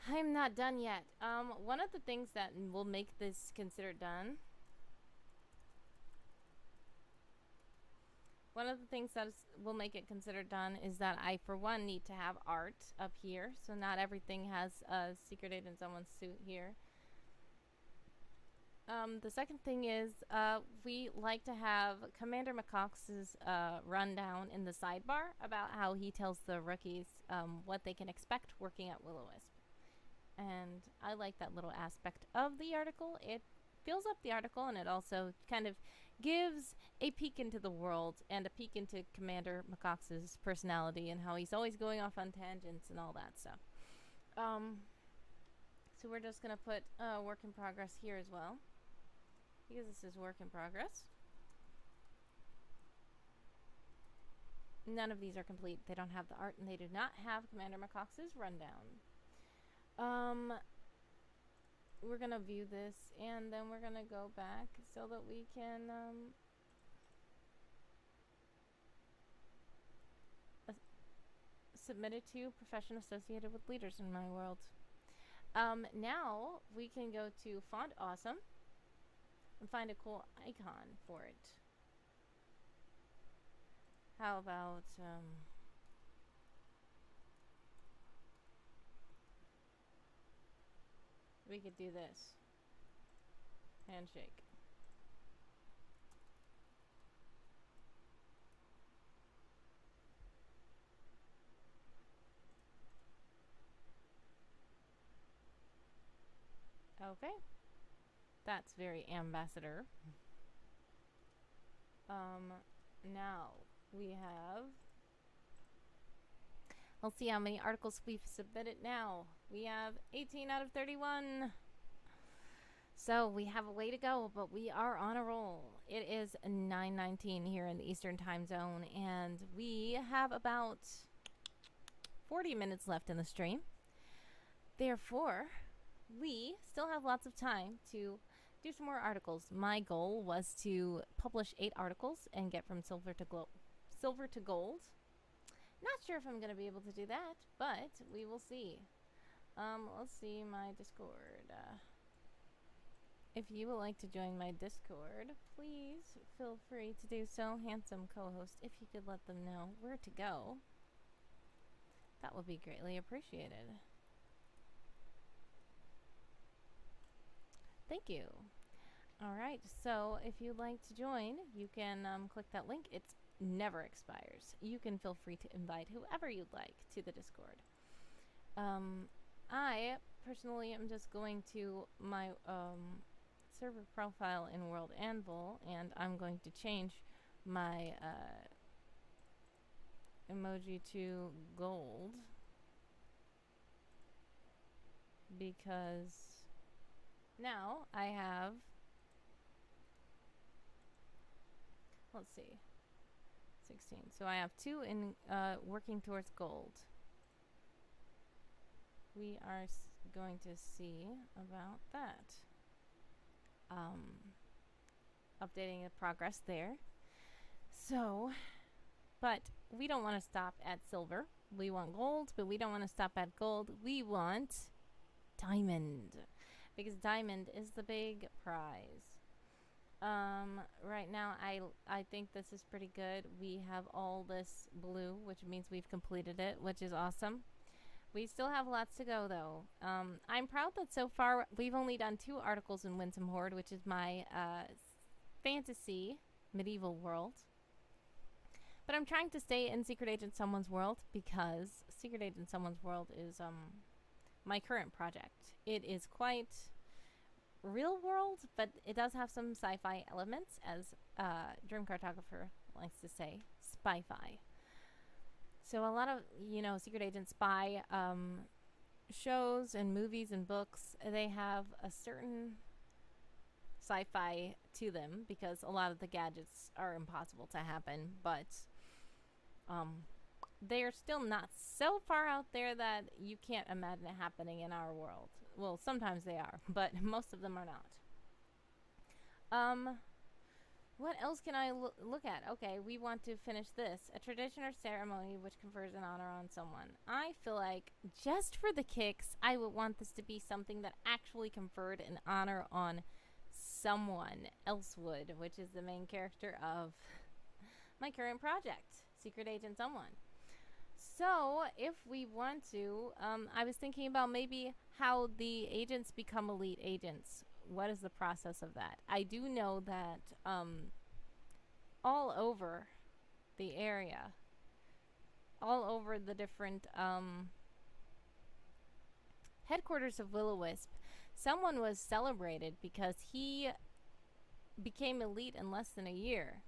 I'm not done yet. One of the things that will make this considered done. One of the things that will make it considered done is that I, for one, need to have art up here, so not everything has a secret agent someone's suit here. The second thing is we like to have Commander McCox's rundown in the sidebar about how he tells the rookies what they can expect working at Will-O-Wisp. And I like that little aspect of the article. It fills up the article, and it also kind of gives a peek into the world and a peek into Commander McCox's personality and how he's always going off on tangents and all that stuff. So we're just going to put work in progress here as well, because this is work in progress. None of these are complete. They don't have the art, and they do not have Commander McCox's rundown. We're gonna view this, and then we're gonna go back so that we can submit it to profession associated with leaders in my world. Now we can go to Font Awesome and find a cool icon for it. How about we could do this. Handshake. Okay. That's very ambassador. Now we have... Let's see how many articles we've submitted now. We have 18 out of 31. So we have a way to go, but we are on a roll. It is 9:19 here in the Eastern Time Zone, and we have about 40 minutes left in the stream. Therefore, we still have lots of time to do some more articles. My goal was to publish 8 articles and get from silver to gold. Not sure if I'm going to be able to do that, but we will see. Let's see my Discord. If you would like to join my Discord, please feel free to do so. Handsome co-host, if you could let them know where to go, that would be greatly appreciated. Thank you. Alright, so if you'd like to join, you can click that link. It never expires. You can feel free to invite whoever you'd like to the Discord. I personally am just going to my server profile in World Anvil, and I'm going to change my emoji to gold, because now I have, let's see, 16. So I have 2 in working towards gold. We are going to see about that. Updating the progress there. So, but we don't want to stop at silver. We want gold, but we don't want to stop at gold. We want diamond, because diamond is the big prize. Right now I think this is pretty good. We have all this blue, which means we've completed it, which is awesome. We still have lots to go, though. I'm proud that so far we've only done 2 articles in Winsome Horde, which is my fantasy medieval world. But I'm trying to stay in Secret Agent Someone's World, because Secret Agent Someone's World is my current project. It is quite real world, but it does have some sci-fi elements, as Dream Cartographer likes to say, spy-fi. So a lot of, you know, Secret Agent spy shows and movies and books, they have a certain sci-fi to them, because a lot of the gadgets are impossible to happen, but they are still not so far out there that you can't imagine it happening in our world. Well, sometimes they are, but most of them are not. What else can I look at? Okay, we want to finish this. A tradition or ceremony which confers an honor on someone. I feel like, just for the kicks, I would want this to be something that actually conferred an honor on someone. Elsewood, which is the main character of my current project, Secret Agent Someone. So, if we want to, I was thinking about maybe how the agents become elite agents. What is the process of that? I do know that all over the area, all over the different headquarters of Will-O-Wisp, someone was celebrated because he became elite in less than a year.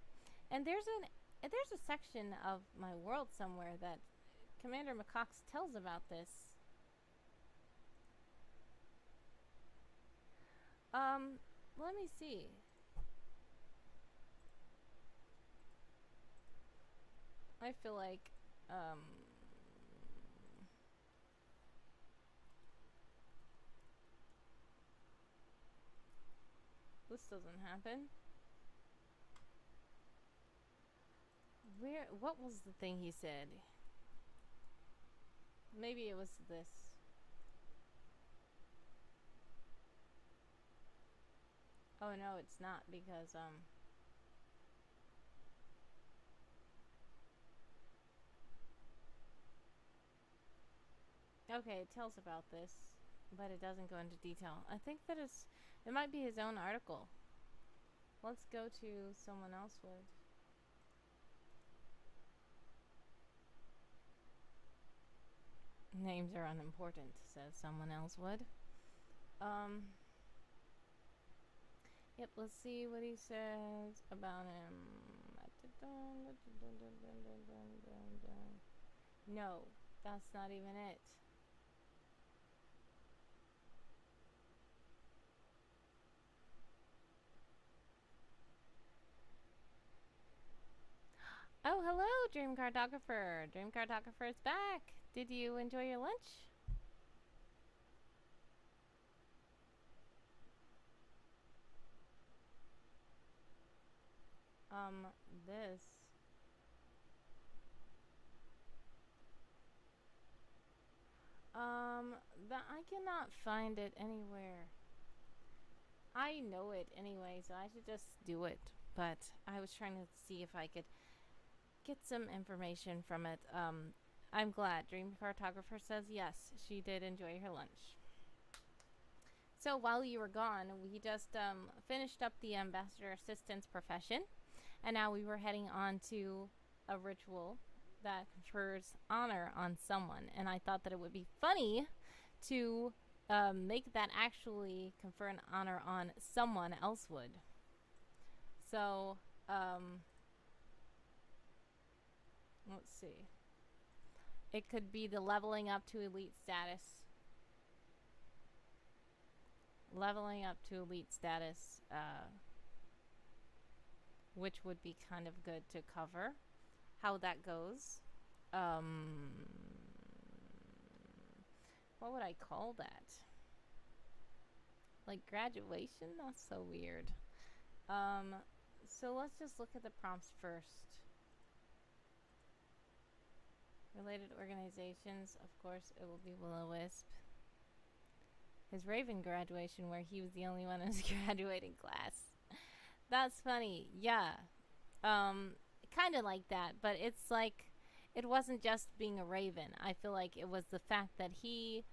And there's a section of my world somewhere that Commander McCox tells about this. Let me see. I feel like, this doesn't happen. What was the thing he said? Maybe it was this. Oh no, it's not, because, okay, it tells about this, but it doesn't go into detail. I think that it might be his own article. Let's go to someone else would. Names are unimportant, says someone else would. Yep, let's see what he says about him. No, that's not even it. Oh, hello, Dream Cartographer. Dream Cartographer is back. Did you enjoy your lunch? This. I cannot find it anywhere. I know it anyway, so I should just do it. But I was trying to see if I could get some information from it. I'm glad. Dream Cartographer says yes, she did enjoy her lunch. So while you were gone, we just finished up the ambassador assistant's profession, and now we were heading on to a ritual that confers honor on someone. And I thought that it would be funny to make that actually confer an honor on someone else would. So, let's see. It could be the leveling up to elite status. Leveling up to elite status, which would be kind of good to cover how that goes. What would I call that? Like graduation? That's so weird. So let's just look at the prompts first. Related organizations, of course, it will be Will-O-Wisp. His Raven graduation, where he was the only one in his graduating class. That's funny. Yeah. Kind of like that, but it's like, it wasn't just being a Raven. I feel like it was the fact that he,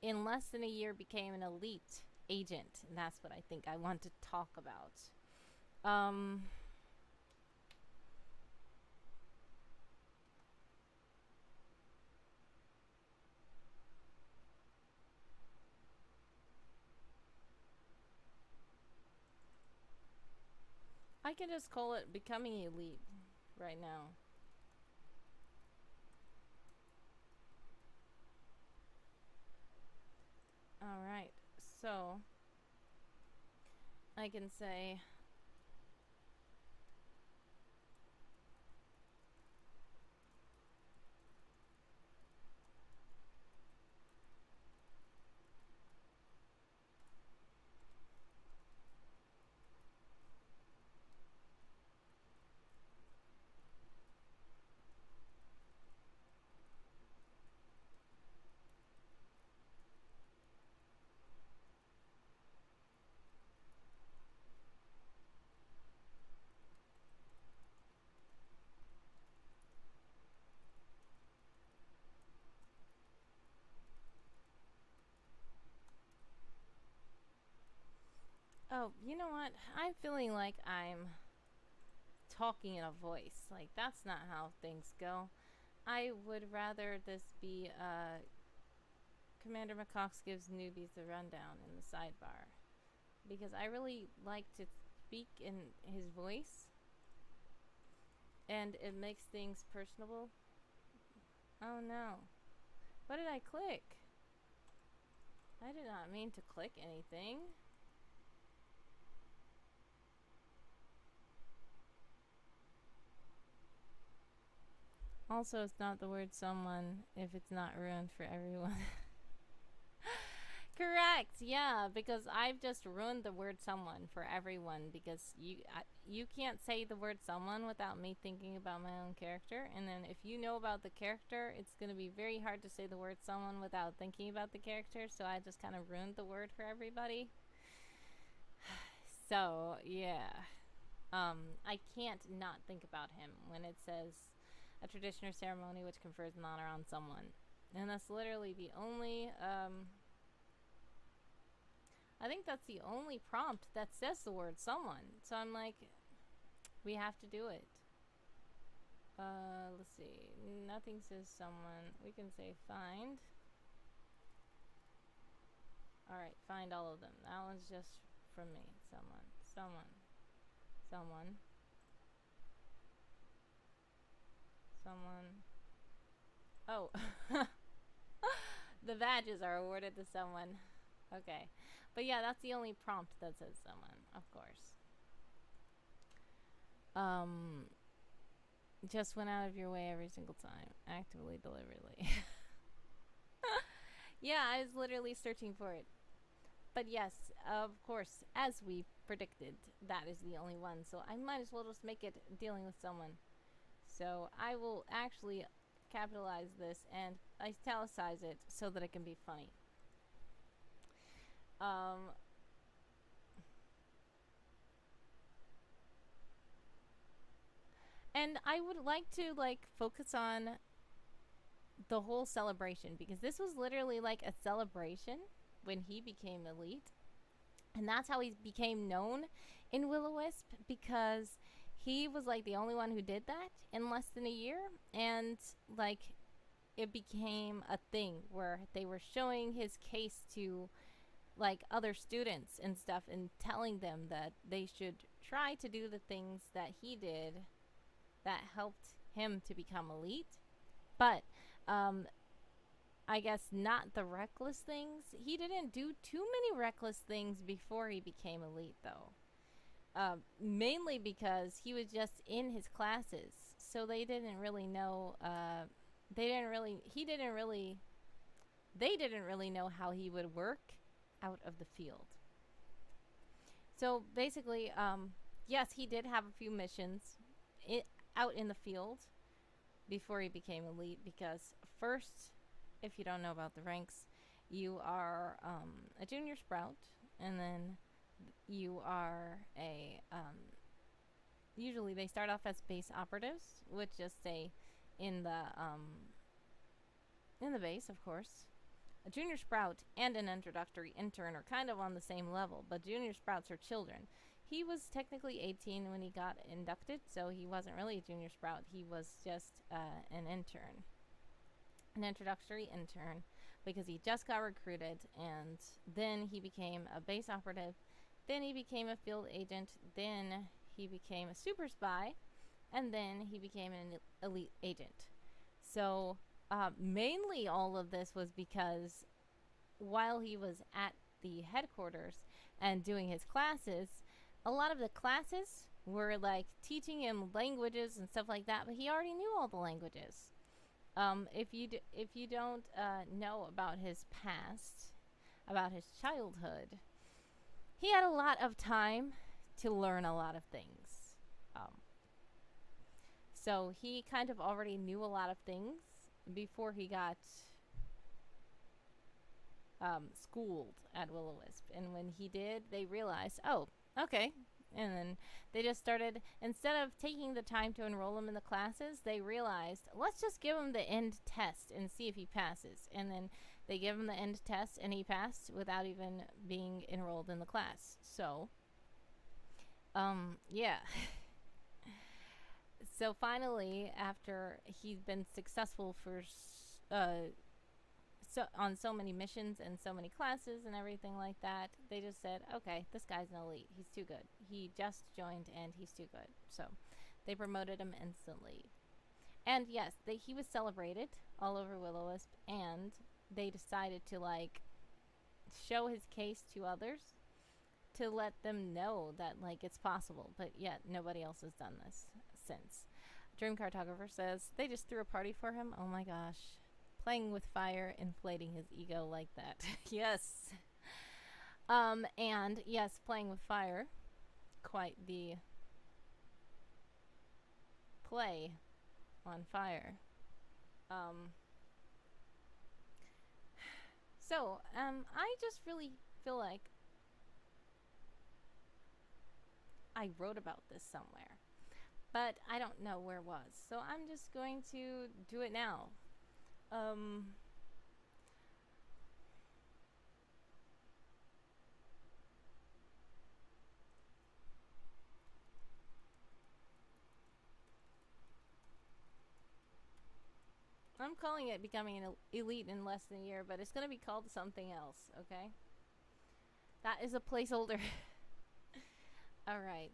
in less than a year, became an elite agent. And that's what I think I want to talk about. I can just call it becoming elite right now. Alright, so I can say Oh, you know what? I'm feeling like I'm talking in a voice. Like, that's not how things go. I would rather this be Commander McCox gives newbies the rundown in the sidebar. Because I really like to speak in his voice. And it makes things personable. Oh no. What did I click? I did not mean to click anything. Also, it's not the word someone if it's not ruined for everyone. Correct, yeah, because I've just ruined the word someone for everyone because you can't say the word someone without me thinking about my own character, and then if you know about the character, it's going to be very hard to say the word someone without thinking about the character, so I just kind of ruined the word for everybody. So, yeah. I can't not think about him when it says a tradition or ceremony which confers an honor on someone. And that's literally the only, I think that's the only prompt that says the word someone. So I'm like, we have to do it. Let's see. Nothing says someone. We can say find. Alright, find all of them. That one's just from me. Someone. Someone. Someone. Someone. Oh. The badges are awarded to someone. Okay. But yeah, that's the only prompt that says someone, of course. Just went out of your way every single time. Actively, deliberately. Yeah, I was literally searching for it. But yes, of course, as we predicted, that is the only one. So I might as well just make it dealing with someone. So I will actually capitalize this and italicize it so that it can be funny. And I would like to focus on the whole celebration because this was literally like a celebration when he became elite. And that's how he became known in Will-O-Wisp because he was like the only one who did that in less than a year, and like it became a thing where they were showing his case to like other students and stuff and telling them that they should try to do the things that he did that helped him to become elite. But I guess not the reckless things. He didn't do too many reckless things before he became elite, though. Mainly because he was just in his classes, so they didn't really know. They didn't really. He didn't really. They didn't really know how he would work out of the field. So basically, yes, he did have a few missions out in the field before he became elite. Because first, if you don't know about the ranks, you are a junior sprout, and then you are a usually they start off as base operatives, which just stay in the base, of course. A junior sprout and an introductory intern are kind of on the same level, but junior sprouts are children. He was technically 18 when he got inducted, so he wasn't really a junior sprout. He was just an intern. An introductory intern, because he just got recruited, and then he became a base operative, then he became a field agent, then he became a super spy, and then he became an elite agent. So mainly all of this was because while he was at the headquarters and doing his classes, a lot of the classes were like teaching him languages and stuff like that, but he already knew all the languages. If you don't know about his past, about his childhood, he had a lot of time to learn a lot of things. So he kind of already knew a lot of things before he got schooled at Will-O-Wisp. And when he did, they realized, oh, okay. And then they just started, instead of taking the time to enroll him in the classes, they realized, let's just give him the end test and see if he passes. And then they give him the end test and he passed without even being enrolled in the class. So Yeah. So finally, after he'd been successful for so on so many missions and so many classes and everything like that, they just said, okay, this guy's an elite. He's too good. He just joined and he's too good. So they promoted him instantly. And yes, he was celebrated all over Will-O-Wisp, and they decided to like show his case to others to let them know that like it's possible. But yet nobody else has done this since. Dream Cartographer says they just threw a party for him. Oh my gosh. Playing with fire, inflating his ego like that. Yes. And yes, playing with fire. Quite the play on fire. Um, I just really feel like I wrote about this somewhere, but I don't know where it was. So I'm just going to do it now. Um, I'm calling it becoming an elite in less than a year, but it's going to be called something else, okay? That is a placeholder. All right.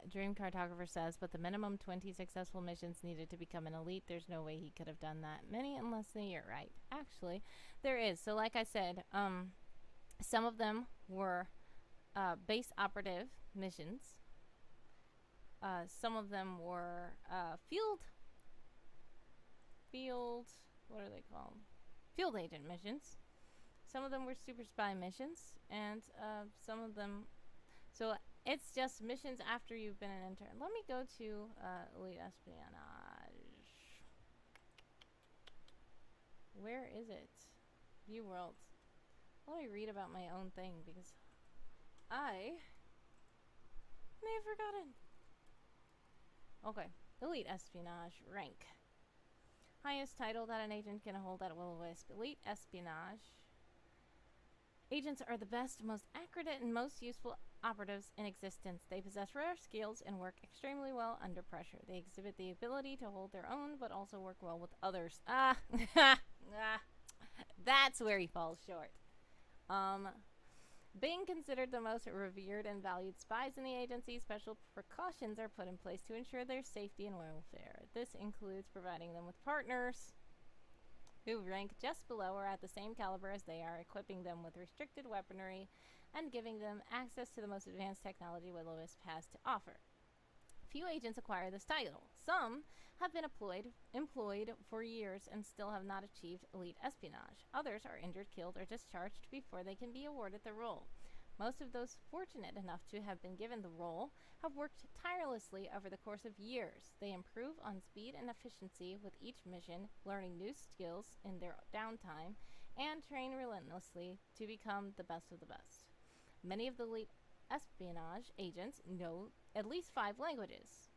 Dream Cartographer says, but the minimum 20 successful missions needed to become an elite. There's no way he could have done that many in less than a year, right? Actually, there is. So, like I said, some of them were base operative missions. Some of them were field. What are they called? Field agent missions. Some of them were super spy missions, and some of them. So it's just missions after you've been an intern. Let me go to Elite Espionage. Where is it? View worlds. Let me read about my own thing because I may have forgotten. Okay. Elite Espionage rank. Highest title that an agent can hold at Will-O-Wisp. Elite Espionage. Agents are the best, most accurate, and most useful operatives in existence. They possess rare skills and work extremely well under pressure. They exhibit the ability to hold their own, but also work well with others. That's where he falls short. Being considered the most revered and valued spies in the agency, special precautions are put in place to ensure their safety and welfare. This includes providing them with partners who rank just below or at the same caliber as they are, equipping them with restricted weaponry, and giving them access to the most advanced technology Will-O-Wisp has to offer. Few agents acquire this title. Some have been employed for years and still have not achieved elite espionage. Others are injured, killed, or discharged before they can be awarded the role. Most of those fortunate enough to have been given the role have worked tirelessly over the course of years. They improve on speed and efficiency with each mission, learning new skills in their downtime, and train relentlessly to become the best of the best. Many of the elite espionage agents know at least 5 languages.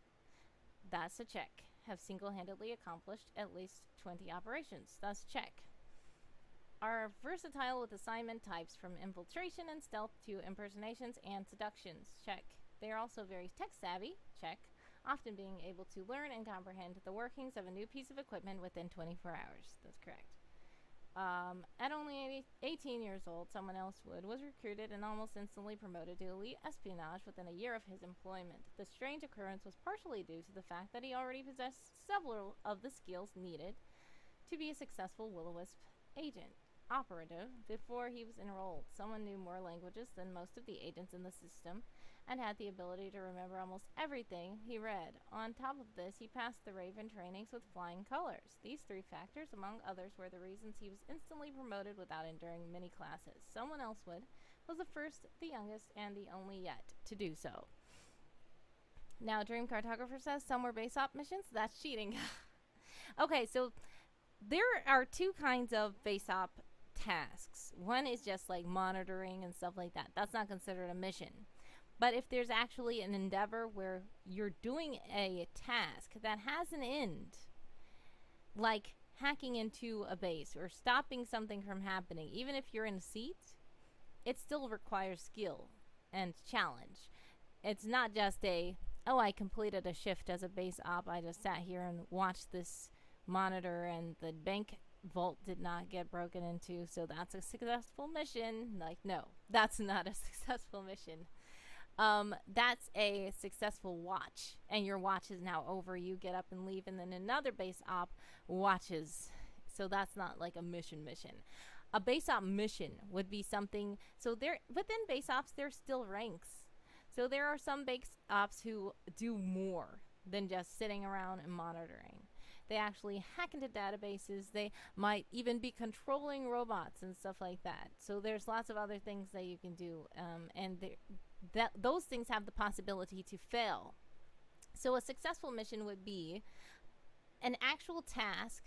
That's a check. Have single-handedly accomplished at least 20 operations. That's check. Are versatile with assignment types from infiltration and stealth to impersonations and seductions. Check. They are also very tech-savvy. Check. Often being able to learn and comprehend the workings of a new piece of equipment within 24 hours. That's correct. At only 18 years old, someone else was recruited and almost instantly promoted to elite espionage within a year of his employment. The strange occurrence was partially due to the fact that he already possessed several of the skills needed to be a successful Will-O-Wisp agent operative before he was enrolled. Someone knew more languages than most of the agents in the system and had the ability to remember almost everything he read. On top of this, he passed the Raven trainings with flying colors. These three factors, among others, were the reasons he was instantly promoted without enduring many classes. Someone else was the first, the youngest, and the only yet to do so. Now, Dream Cartographer says some were base op missions. That's cheating. Okay, so there are two kinds of base op tasks. One is just like monitoring and stuff like that. That's not considered a mission. But if there's actually an endeavor where you're doing a task that has an end, like hacking into a base or stopping something from happening, even if you're in a seat, it still requires skill and challenge. It's not just oh, I completed a shift as a base op. I just sat here and watched this monitor and the bank vault did not get broken into, so that's a successful mission. Like, no, that's not a successful mission. That's a successful watch, and your watch is now over. You get up and leave, and then another base op watches. So that's not like a mission. A base op mission would be something. So there, within base ops, there's still ranks. So there are some base ops who do more than just sitting around and monitoring. They actually hack into databases. They might even be controlling robots and stuff like that. So there's lots of other things that you can do, and those things have the possibility to fail. So a successful mission would be an actual task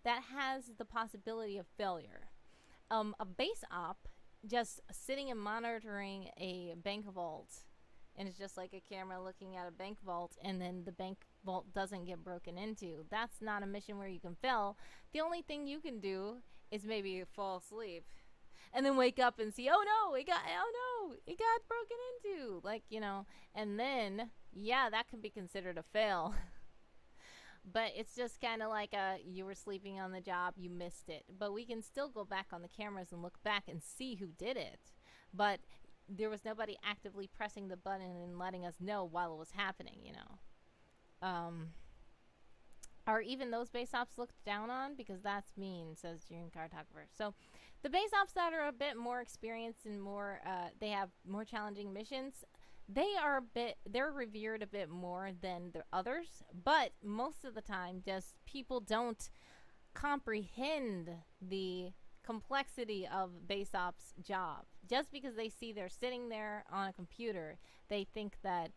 that has the possibility of failure. A base op, just sitting and monitoring a bank vault, and it's just like a camera looking at a bank vault, and then the bank vault doesn't get broken into. That's not a mission where you can fail. The only thing you can do is maybe fall asleep and then wake up and see, oh no, it got broken into, like, you know, and then yeah, that could be considered a fail. But it's just kind of like you were sleeping on the job, you missed it. But we can still go back on the cameras and look back and see who did it. But there was nobody actively pressing the button and letting us know while it was happening, you know. Are even those base ops looked down on? Because that's mean, says Dream Cartographer. So the base ops that are a bit more experienced and more, they have more challenging missions, they're revered a bit more than the others, but most of the time just people don't comprehend the complexity of base ops job. Just because they see they're sitting there on a computer, they think that,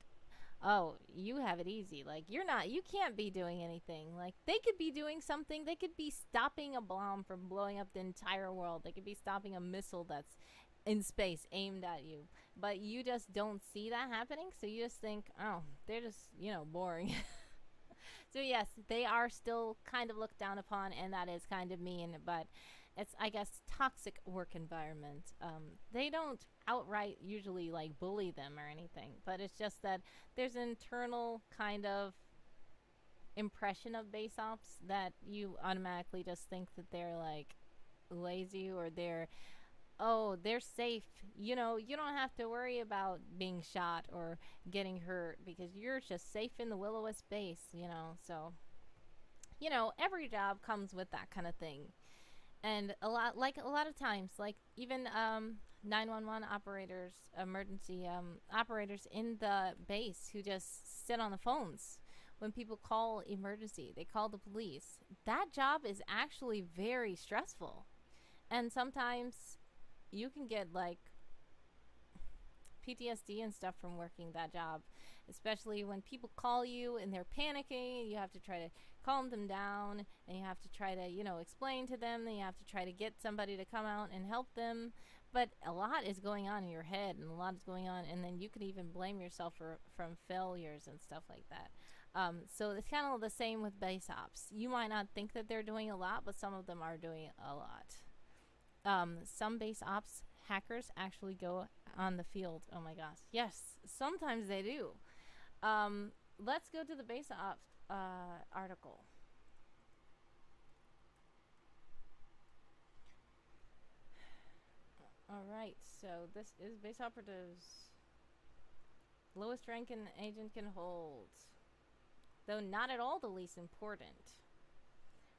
oh, you have it easy. Like, you can't be doing anything. Like, they could be doing something. They could be stopping a bomb from blowing up the entire world. They could be stopping a missile that's in space aimed at you. But you just don't see that happening, so you just think, oh, they're just, you know, boring. So yes, they are still kind of looked down upon, and that is kind of mean, but it's, I guess, toxic work environment. They don't outright usually like bully them or anything, but it's just that there's an internal kind of impression of base ops that you automatically just think that they're like lazy, or they're safe. You know, you don't have to worry about being shot or getting hurt because you're just safe in the Will-O-Wisp base, you know. So, you know, every job comes with that kind of thing. And a lot of times, like even 911 operators, emergency operators in the base who just sit on the phones when people call emergency, they call the police. That job is actually very stressful. And sometimes you can get like PTSD and stuff from working that job, especially when people call you and they're panicking, and you have to try to calm them down, and you have to try to, you know, explain to them, and you have to try to get somebody to come out and help them. But a lot is going on in your head, and a lot is going on, and then you can even blame yourself from failures and stuff like that. So it's kind of the same with base ops. You might not think that they're doing a lot, but some of them are doing a lot. Some base ops hackers actually go on the field. Oh my gosh. Yes, sometimes they do. Let's go to the base ops article. Alright, so this is base operatives. Lowest rank an agent can hold. Though not at all the least important.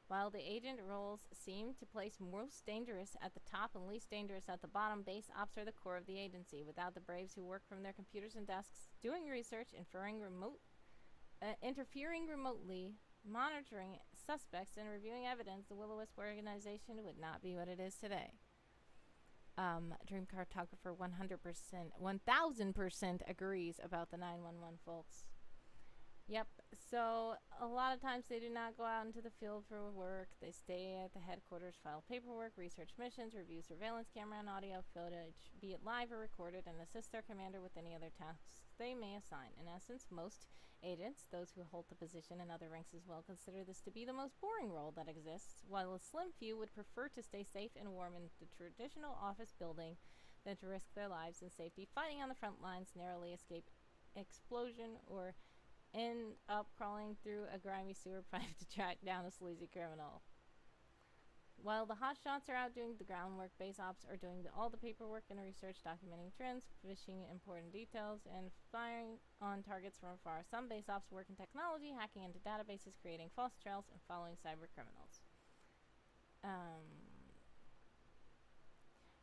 While the agent roles seem to place most dangerous at the top and least dangerous at the bottom, base ops are the core of the agency. Without the braves who work from their computers and desks, doing research, interfering remotely, monitoring suspects, and reviewing evidence, the Will-O-Wisp organization would not be what it is today. Dream Cartographer 100%, 1000% agrees about the 911 folks. Yep, so a lot of times they do not go out into the field for work. They stay at the headquarters, file paperwork, research missions, review surveillance camera and audio footage, be it live or recorded, and assist their commander with any other tasks they may assign. In essence, most agents, those who hold the position and other ranks as well, consider this to be the most boring role that exists, while a slim few would prefer to stay safe and warm in the traditional office building than to risk their lives and safety fighting on the front lines, narrowly escape explosion, or end up crawling through a grimy sewer pipe to track down a sleazy criminal. While the hotshots are out doing the groundwork, base ops are doing all the paperwork and research, documenting trends, fishing important details, and firing on targets from afar. Some base ops work in technology, hacking into databases, creating false trails, and following cyber criminals.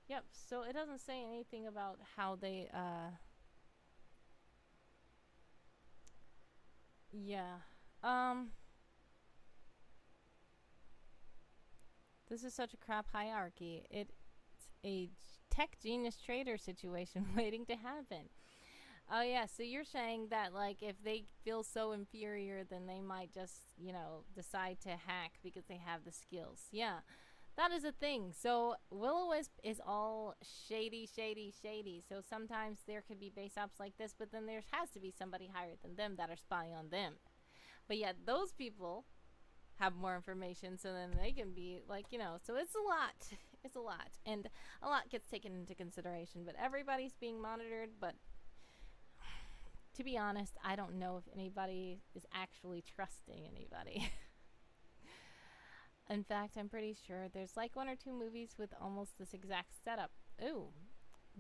Yep, so it doesn't say anything about how they, yeah. This is such a crap hierarchy. It's a tech genius trader situation waiting to happen. Oh yeah, so you're saying that like if they feel so inferior, then they might just, you know, decide to hack because they have the skills. Yeah. That is a thing. So Will-O-Wisp is all shady, shady, shady. So sometimes there could be base ops like this, but then there has to be somebody higher than them that are spying on them. But yet those people have more information, so then they can be like, you know, so it's a lot. It's a lot. And a lot gets taken into consideration, but everybody's being monitored. But to be honest, I don't know if anybody is actually trusting anybody. In fact, I'm pretty sure there's like 1 or 2 movies with almost this exact setup. Ooh,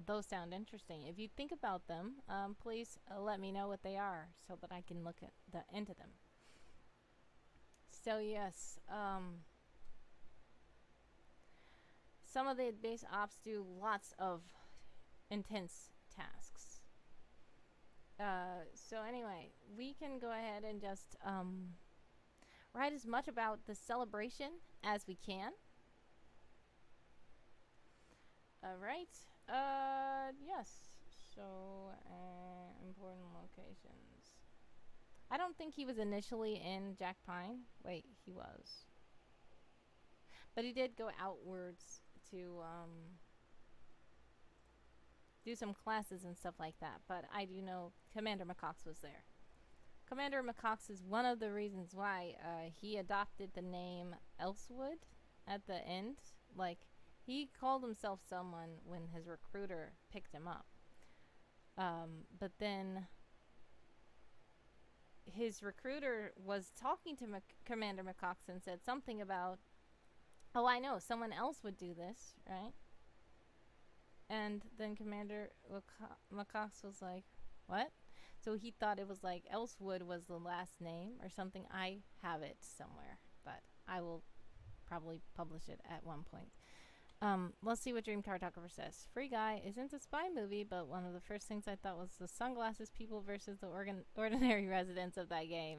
those sound interesting. If you think about them, please let me know what they are so that I can look into them. So yes, some of the base ops do lots of intense tasks. So anyway, we can go ahead and just write as much about the celebration as we can. Alright. Yes. So, important locations. I don't think he was initially in Jack Pine. Wait, he was. But he did go outwards to, do some classes and stuff like that. But I do know Commander McCox was there. Commander McCox is one of the reasons why he adopted the name Elsewood at the end. Like, he called himself someone when his recruiter picked him up. But then his recruiter was talking to Commander McCox and said something about, oh, I know, someone else would do this, right? And then Commander McCox was like, what? So he thought it was like Elsewood was the last name or something. I have it somewhere, but I will probably publish it at one point. Let's see what Dream Cartographer says. Free Guy isn't a spy movie, but one of the first things I thought was the sunglasses people versus the ordinary residents of that game.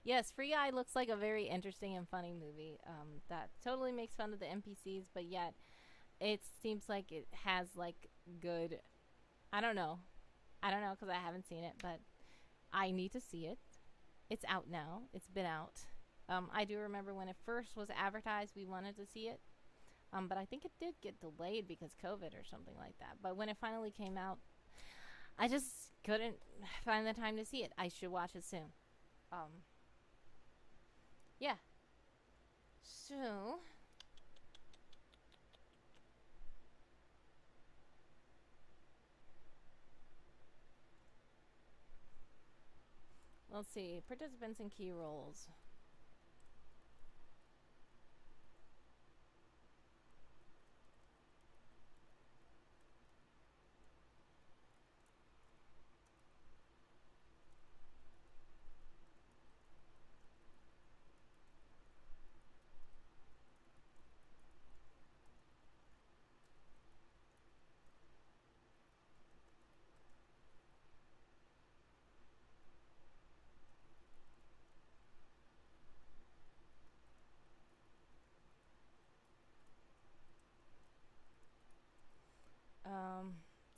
Yes, Free Guy looks like a very interesting and funny movie that totally makes fun of the NPCs, but yet it seems like it has like good, I don't know because I haven't seen it, but I need to see it. It's out now. It's been out. I do remember when it first was advertised, we wanted to see it. But I think it did get delayed because COVID or something like that. But when it finally came out, I just couldn't find the time to see it. I should watch it soon. Yeah. So let's see. Participants and key roles.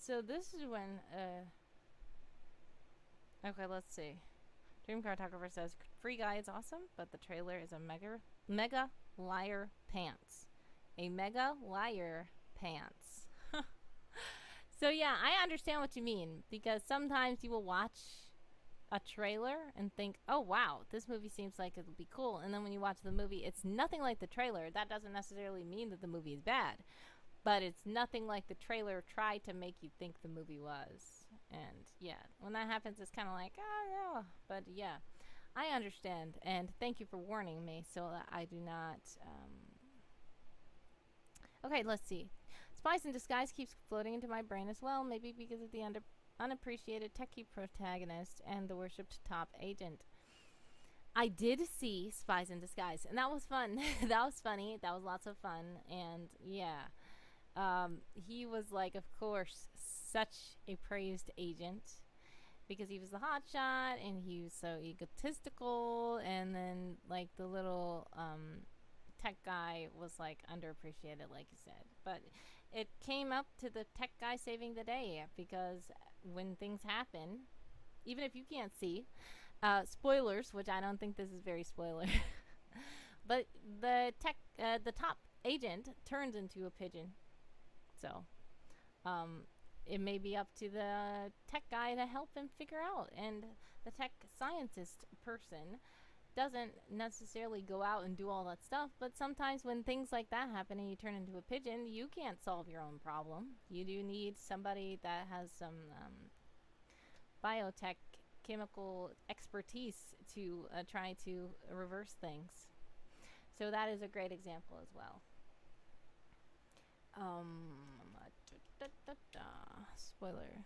So this is when okay, let's see. Dream Cartographer says Free Guy is awesome, but the trailer is a mega liar pants. A mega liar pants. So yeah, I understand what you mean because sometimes you will watch a trailer and think, "Oh wow, this movie seems like it'll be cool." And then when you watch the movie, it's nothing like the trailer. That doesn't necessarily mean that the movie is bad, but it's nothing like the trailer tried to make you think the movie was. And yeah, when that happens, it's kind of like, "Oh yeah." But yeah, I understand, and thank you for warning me so that I do not Okay, let's see. Spies in Disguise keeps floating into my brain as well, maybe because of the unappreciated techie protagonist and the worshipped top agent. I did see Spies in Disguise, and that was fun. That was funny. That was lots of fun, and yeah, he was like, of course, such a praised agent because he was the hotshot and he was so egotistical, and then like the little tech guy was like underappreciated, like you said. But it came up to the tech guy saving the day because when things happen, even if you can't see, spoilers, which I don't think this is very spoiler, but the top agent turns into a pigeon. So, it may be up to the tech guy to help him figure out, and the tech scientist person doesn't necessarily go out and do all that stuff, but sometimes when things like that happen and you turn into a pigeon, you can't solve your own problem. You do need somebody that has some biotech chemical expertise to try to reverse things. So that is a great example as well. Spoiler.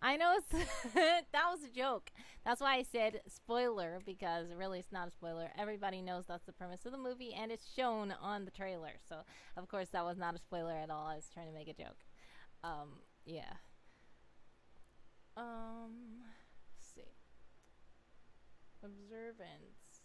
I know it's that was a joke. That's why I said spoiler because really it's not a spoiler. Everybody knows that's the premise of the movie and it's shown on the trailer. So of course that was not a spoiler at all. I was trying to make a joke. Yeah. Let's see. Observance.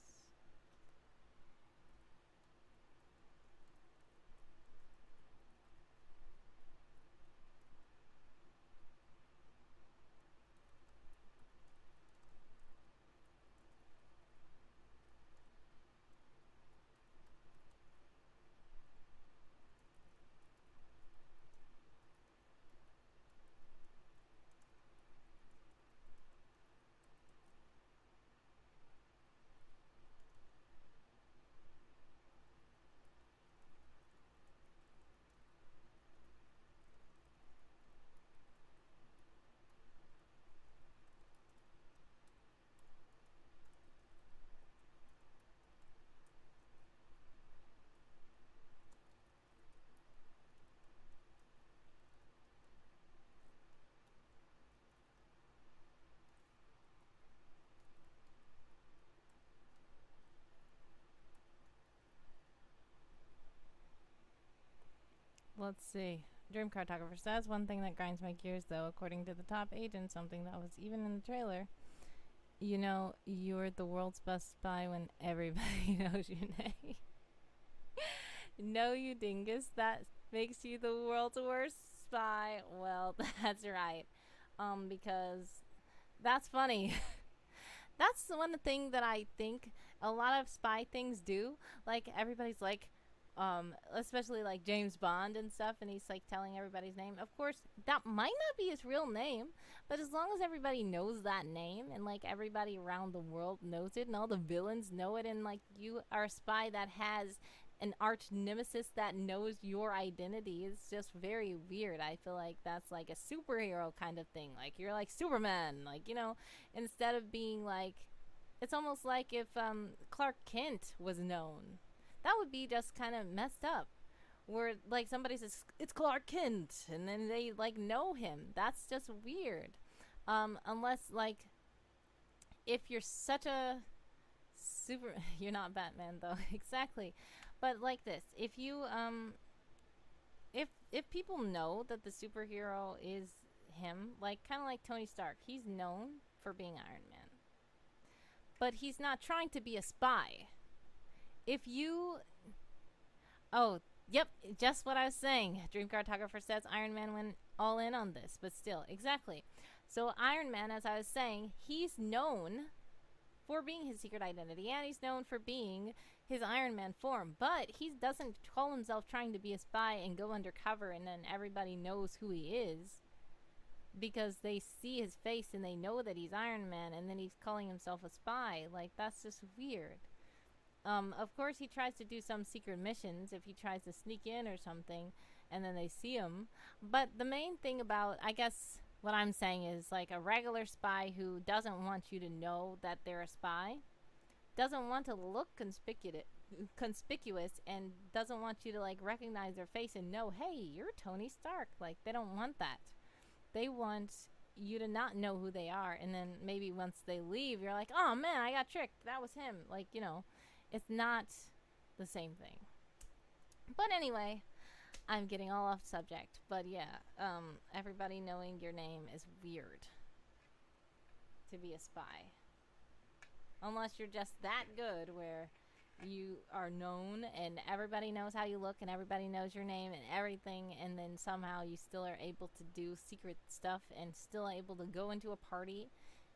Let's see. Dream Cartographer says one thing that grinds my gears, though, according to the top agent, something that was even in the trailer. You know, you're the world's best spy when everybody knows your name. No, you dingus. That makes you the world's worst spy. Well, that's right. Because that's funny. That's the one thing that I think a lot of spy things do. Like everybody's like, especially like James Bond and stuff, and he's like telling everybody's name. Of course, that might not be his real name, but as long as everybody knows that name and like everybody around the world knows it, and all the villains know it, and like you are a spy that has an arch nemesis that knows your identity, it's just very weird. I feel like that's like a superhero kind of thing. Like you're like Superman, like instead of being like, it's almost like if Clark Kent was known. That would be just kind of messed up. Where like somebody says it's Clark Kent and then they like know him. That's just weird. Unless like if you're such a super you're not Batman though. Exactly. But like this, if you if people know that the superhero is him, like kind of like Tony Stark, he's known for being Iron Man. But he's not trying to be a spy. If you Oh, yep, just what I was saying. Dream Cartographer says Iron Man when all in on this, but still, exactly. So Iron Man, as I was saying, he's known for being his secret identity, and he's known for being his Iron Man form. But he doesn't call himself trying to be a spy and go undercover, and then everybody knows who he is because they see his face and they know that he's Iron Man, and then he's calling himself a spy. Like, that's just weird. Of course, he tries to do some secret missions if he tries to sneak in or something, and then they see him. But the main thing about, I guess, what I'm saying is like a regular spy who doesn't want you to know that they're a spy, doesn't want to look conspicuous, and doesn't want you to like recognize their face and know, hey, you're Tony Stark. Like, they don't want that. They want you to not know who they are, and then maybe once they leave, you're like, oh man, I got tricked. That was him. Like, it's not the same thing. But anyway, I'm getting all off subject. But yeah, everybody knowing your name is weird to be a spy. Unless you're just that good where you are known and everybody knows how you look and everybody knows your name and everything, and then somehow you still are able to do secret stuff and still able to go into a party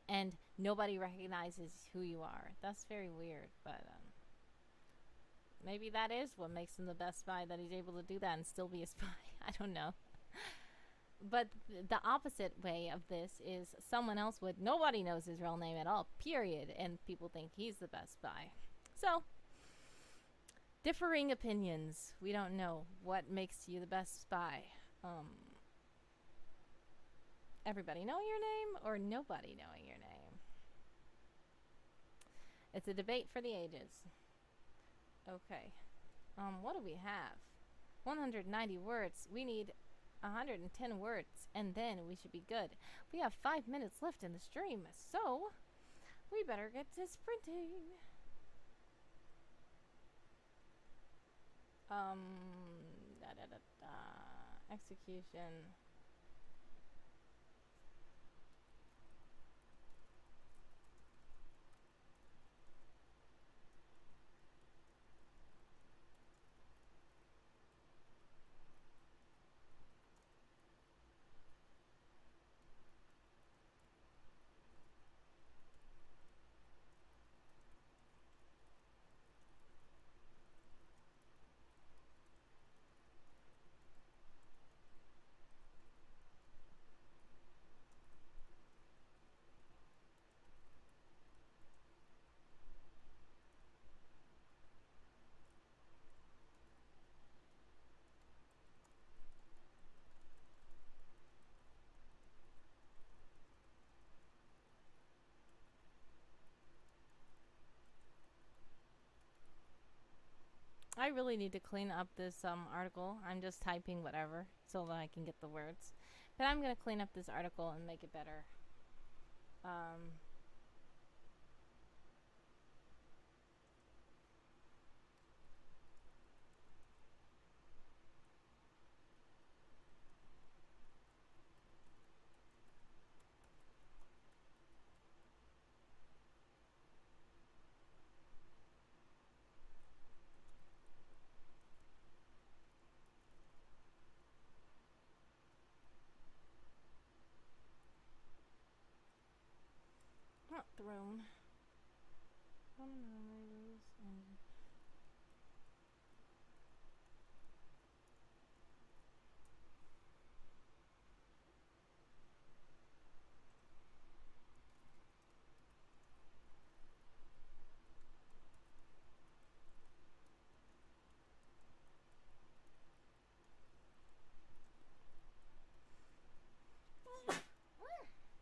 and nobody recognizes who you are. That's very weird, but maybe that is what makes him the best spy, that he's able to do that and still be a spy. I don't know. But the opposite way of this is someone else nobody knows his real name at all, period, and people think he's the best spy. So, differing opinions. We don't know what makes you the best spy. Everybody knowing your name or nobody knowing your name? It's a debate for the ages. Okay. What do we have? 190 words. We need 110 words, and then we should be good. We have 5 minutes left in the stream, so we better get to sprinting. Execution. I really need to clean up this article. I'm just typing whatever so that I can get the words. But I'm going to clean up this article and make it better. Not throne.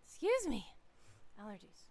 Excuse me. Allergies.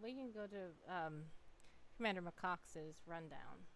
we can go to Commander McCox's rundown.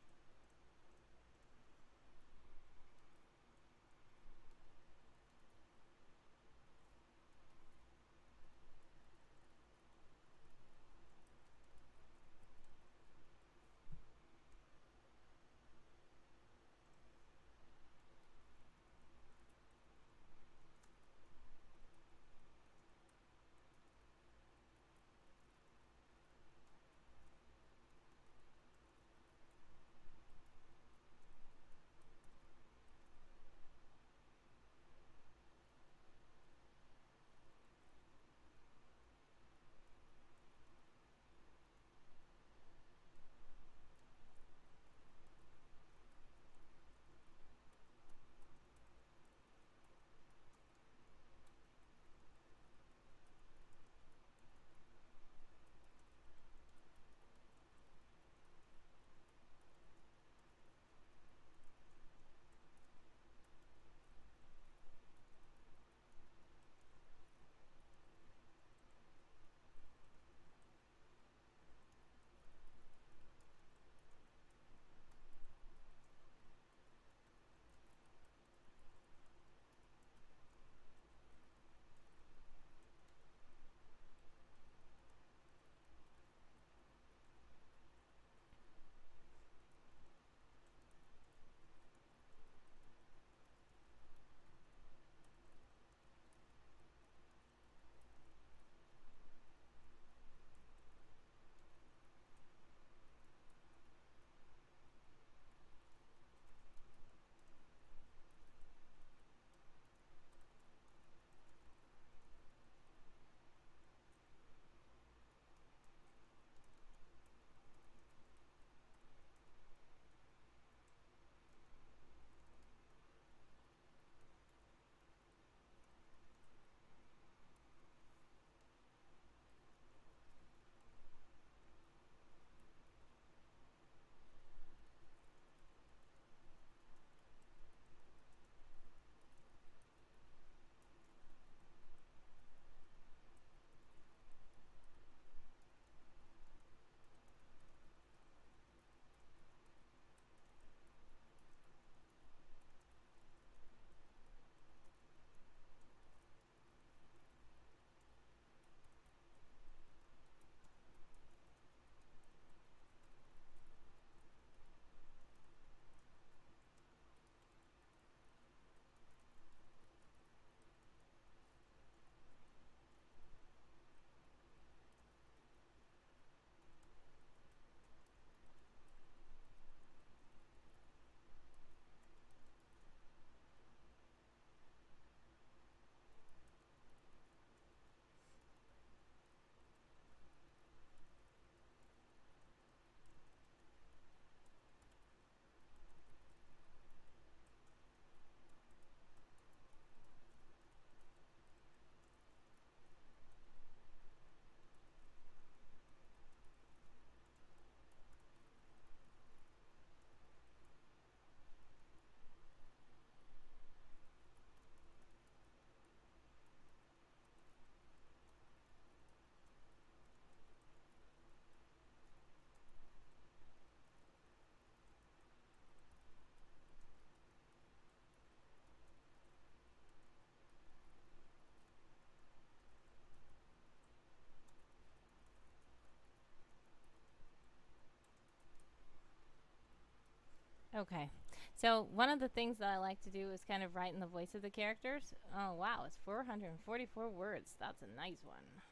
Okay. So one of the things that I like to do is kind of write in the voice of the characters. Oh wow, it's 444 words. That's a nice one.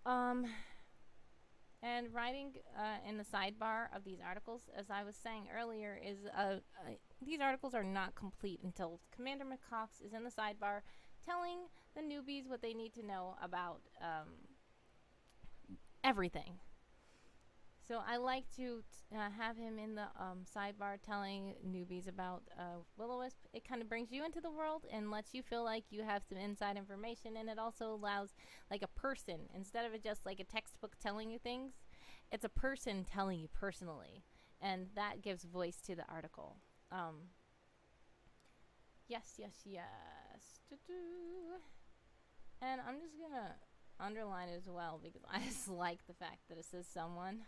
Um, and writing in the sidebar of these articles, as I was saying earlier, is these articles are not complete until Commander McCox is in the sidebar telling the newbies what they need to know about everything. So I like to have him in the sidebar telling newbies about Will-O-Wisp. It kind of brings you into the world and lets you feel like you have some inside information, and it also allows like a person instead of it just like a textbook telling you things. It's a person telling you personally, and that gives voice to the article. Um, yes, yes, yes. Doo-doo. And I'm just gonna underline it as well because I just like the fact that it says someone.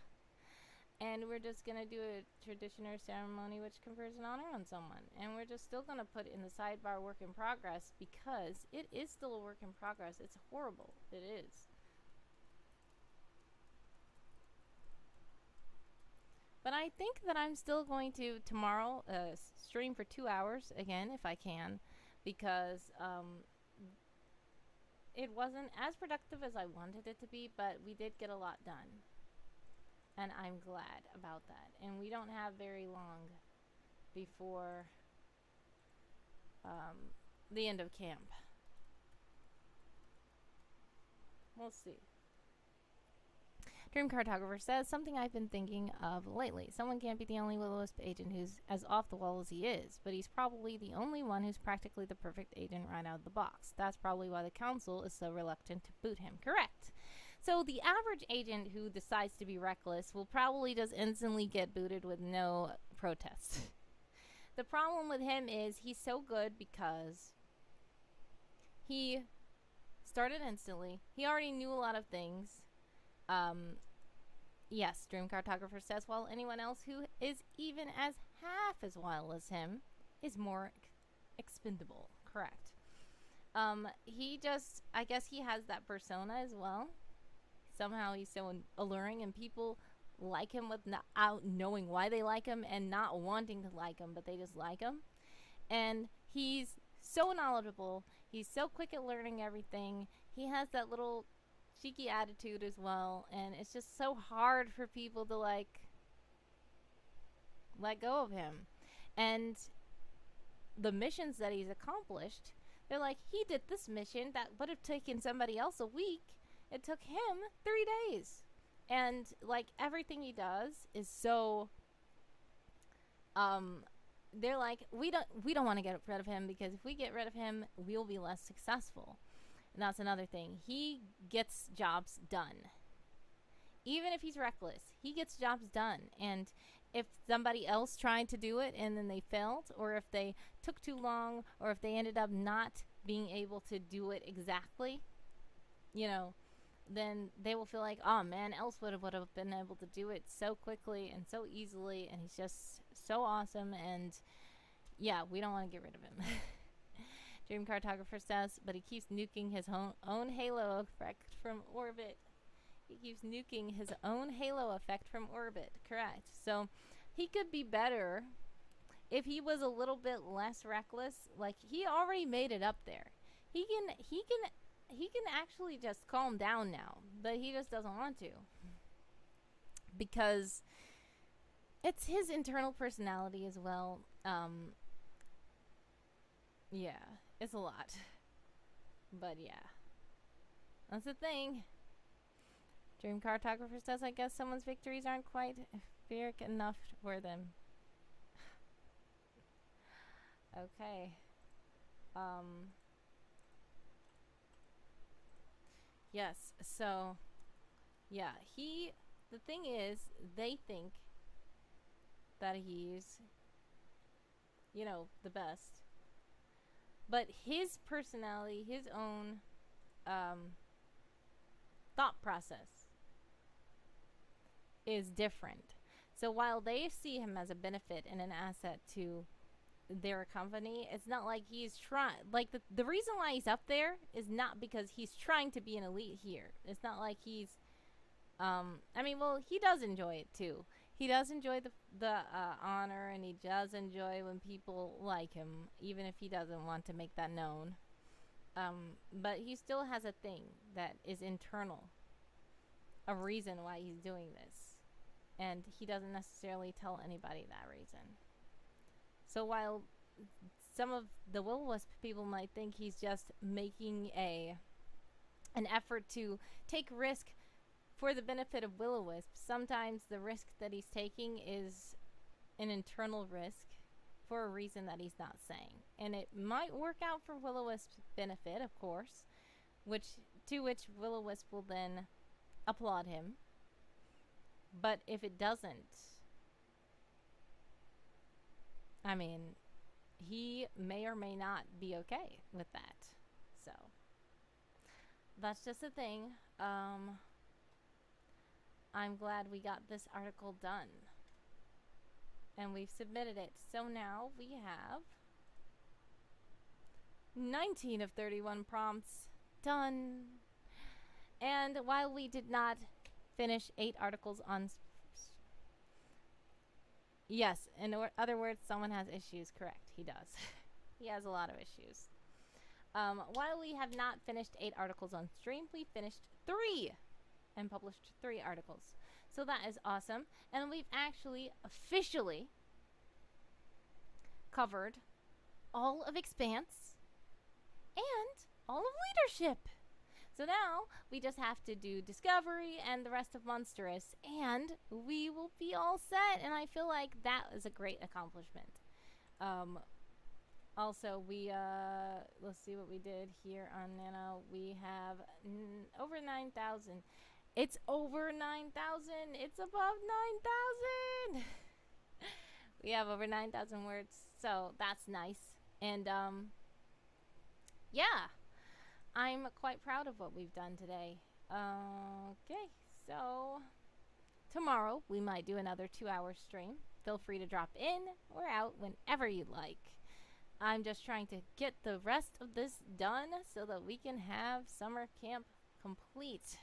And we're just going to do a tradition or ceremony which confers an honor on someone. And we're just still going to put in the sidebar work in progress because it is still a work in progress. It's horrible. It is. But I think that I'm still going to tomorrow stream for 2 hours again if I can, because it wasn't as productive as I wanted it to be, but we did get a lot done. And I'm glad about that. And we don't have very long before the end of camp. We'll see. Dream Cartographer says, something I've been thinking of lately. Someone can't be the only Will-O-Wisp agent who's as off the wall as he is, but he's probably the only one who's practically the perfect agent right out of the box. That's probably why the council is so reluctant to boot him. Correct. So the average agent who decides to be reckless will probably just instantly get booted with no protest. The problem with him is he's so good because he started instantly. He already knew a lot of things. Yes, Dream Cartographer says, while anyone else who is even as half as wild as him is more expendable. Correct. He just, I guess he has that persona as well. Somehow he's so alluring and people like him without knowing why they like him and not wanting to like him, but they just like him. And he's so knowledgeable. He's so quick at learning everything. He has that little cheeky attitude as well, and it's just so hard for people to like let go of him. And the missions that he's accomplished, they're like, he did this mission that would have taken somebody else a week. It took him 3 days. And like everything he does is so they're like, we don't want to get rid of him because if we get rid of him, we'll be less successful. And that's another thing. He gets jobs done. Even if he's reckless, he gets jobs done. And if somebody else tried to do it and then they failed, or if they took too long, or if they ended up not being able to do it exactly, you know, then they will feel like, oh man, Elsewood would have been able to do it so quickly and so easily, and he's just so awesome. And yeah, we don't want to get rid of him. Dream Cartographer says, but he keeps nuking his own halo effect from orbit. He keeps nuking his own halo effect from orbit. Correct. So he could be better if he was a little bit less reckless. Like, he already made it up there. He can actually just calm down now, but he just doesn't want to. Because it's his internal personality as well. Yeah. It's a lot. But yeah. That's the thing. Dream Cartographer says, I guess someone's victories aren't quite fierce enough for them. Okay. Yes, so yeah, the thing is, they think that he's, you know, the best. But his personality, his own thought process is different. So while they see him as a benefit and an asset to their company, it's not like he's trying, like the reason why he's up there is not because he's trying to be an elite here. It's not like he's I mean, well, he does enjoy it too. He does enjoy the honor, and he does enjoy when people like him, even if he doesn't want to make that known. But he still has a thing that is internal, a reason why he's doing this, and he doesn't necessarily tell anybody that reason. So while some of the Will-O-Wisp people might think he's just making an effort to take risk for the benefit of Will-O-Wisp, sometimes the risk that he's taking is an internal risk for a reason that he's not saying. And it might work out for Will-O-Wisp's benefit, of course, to which Will-O-Wisp will then applaud him. But if it doesn't, I mean, he may or may not be okay with that. So, that's just a thing. I'm glad we got this article done. And we've submitted it. So now we have 19 of 31 prompts done. And while we did not finish 8 articles on... Yes, in other words, someone has issues. Correct, he does. He has a lot of issues. While we have not finished 8 articles on stream, we finished 3 and published 3 articles. So that is awesome. And we've actually officially covered all of Expanse and all of Leadership. So now we just have to do Discovery and the rest of Monstrous, and we will be all set. And I feel like that is a great accomplishment. Also, we, let's see what we did here on Nano. We have over 9,000. It's over 9,000. It's above 9,000. We have over 9,000 words, so that's nice. And, yeah, I'm quite proud of what we've done today. Okay, so tomorrow we might do another 2-hour stream. Feel free to drop in or out whenever you like. I'm just trying to get the rest of this done so that we can have summer camp complete.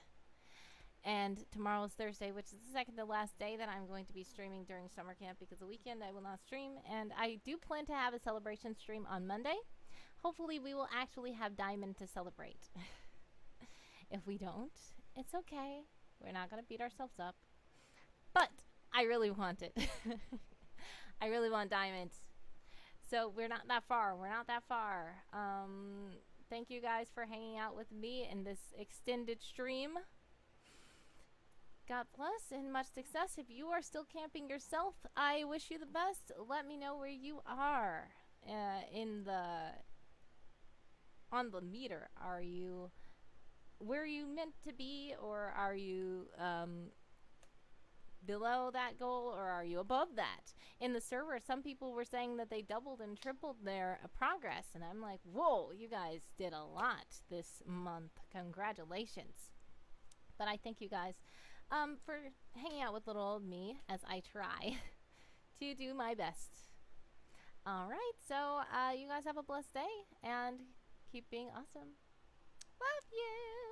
And tomorrow is Thursday, which is the second to last day that I'm going to be streaming during summer camp, because the weekend I will not stream. And I do plan to have a celebration stream on Monday. Hopefully we will actually have Diamond to celebrate. If we don't, it's okay. We're not going to beat ourselves up. But I really want it. I really want Diamond. So we're not that far. We're not that far. Thank you guys for hanging out with me in this extended stream. God bless and much success. If you are still camping yourself, I wish you the best. Let me know where you are on the meter. Are you where you meant to be, or are you below that goal, or are you above that? In the server, some people were saying that they doubled and tripled their progress, and I'm like, whoa, you guys did a lot this month. Congratulations. But I thank you guys for hanging out with little old me as I try to do my best. Alright, so you guys have a blessed day and keep being awesome. Love you!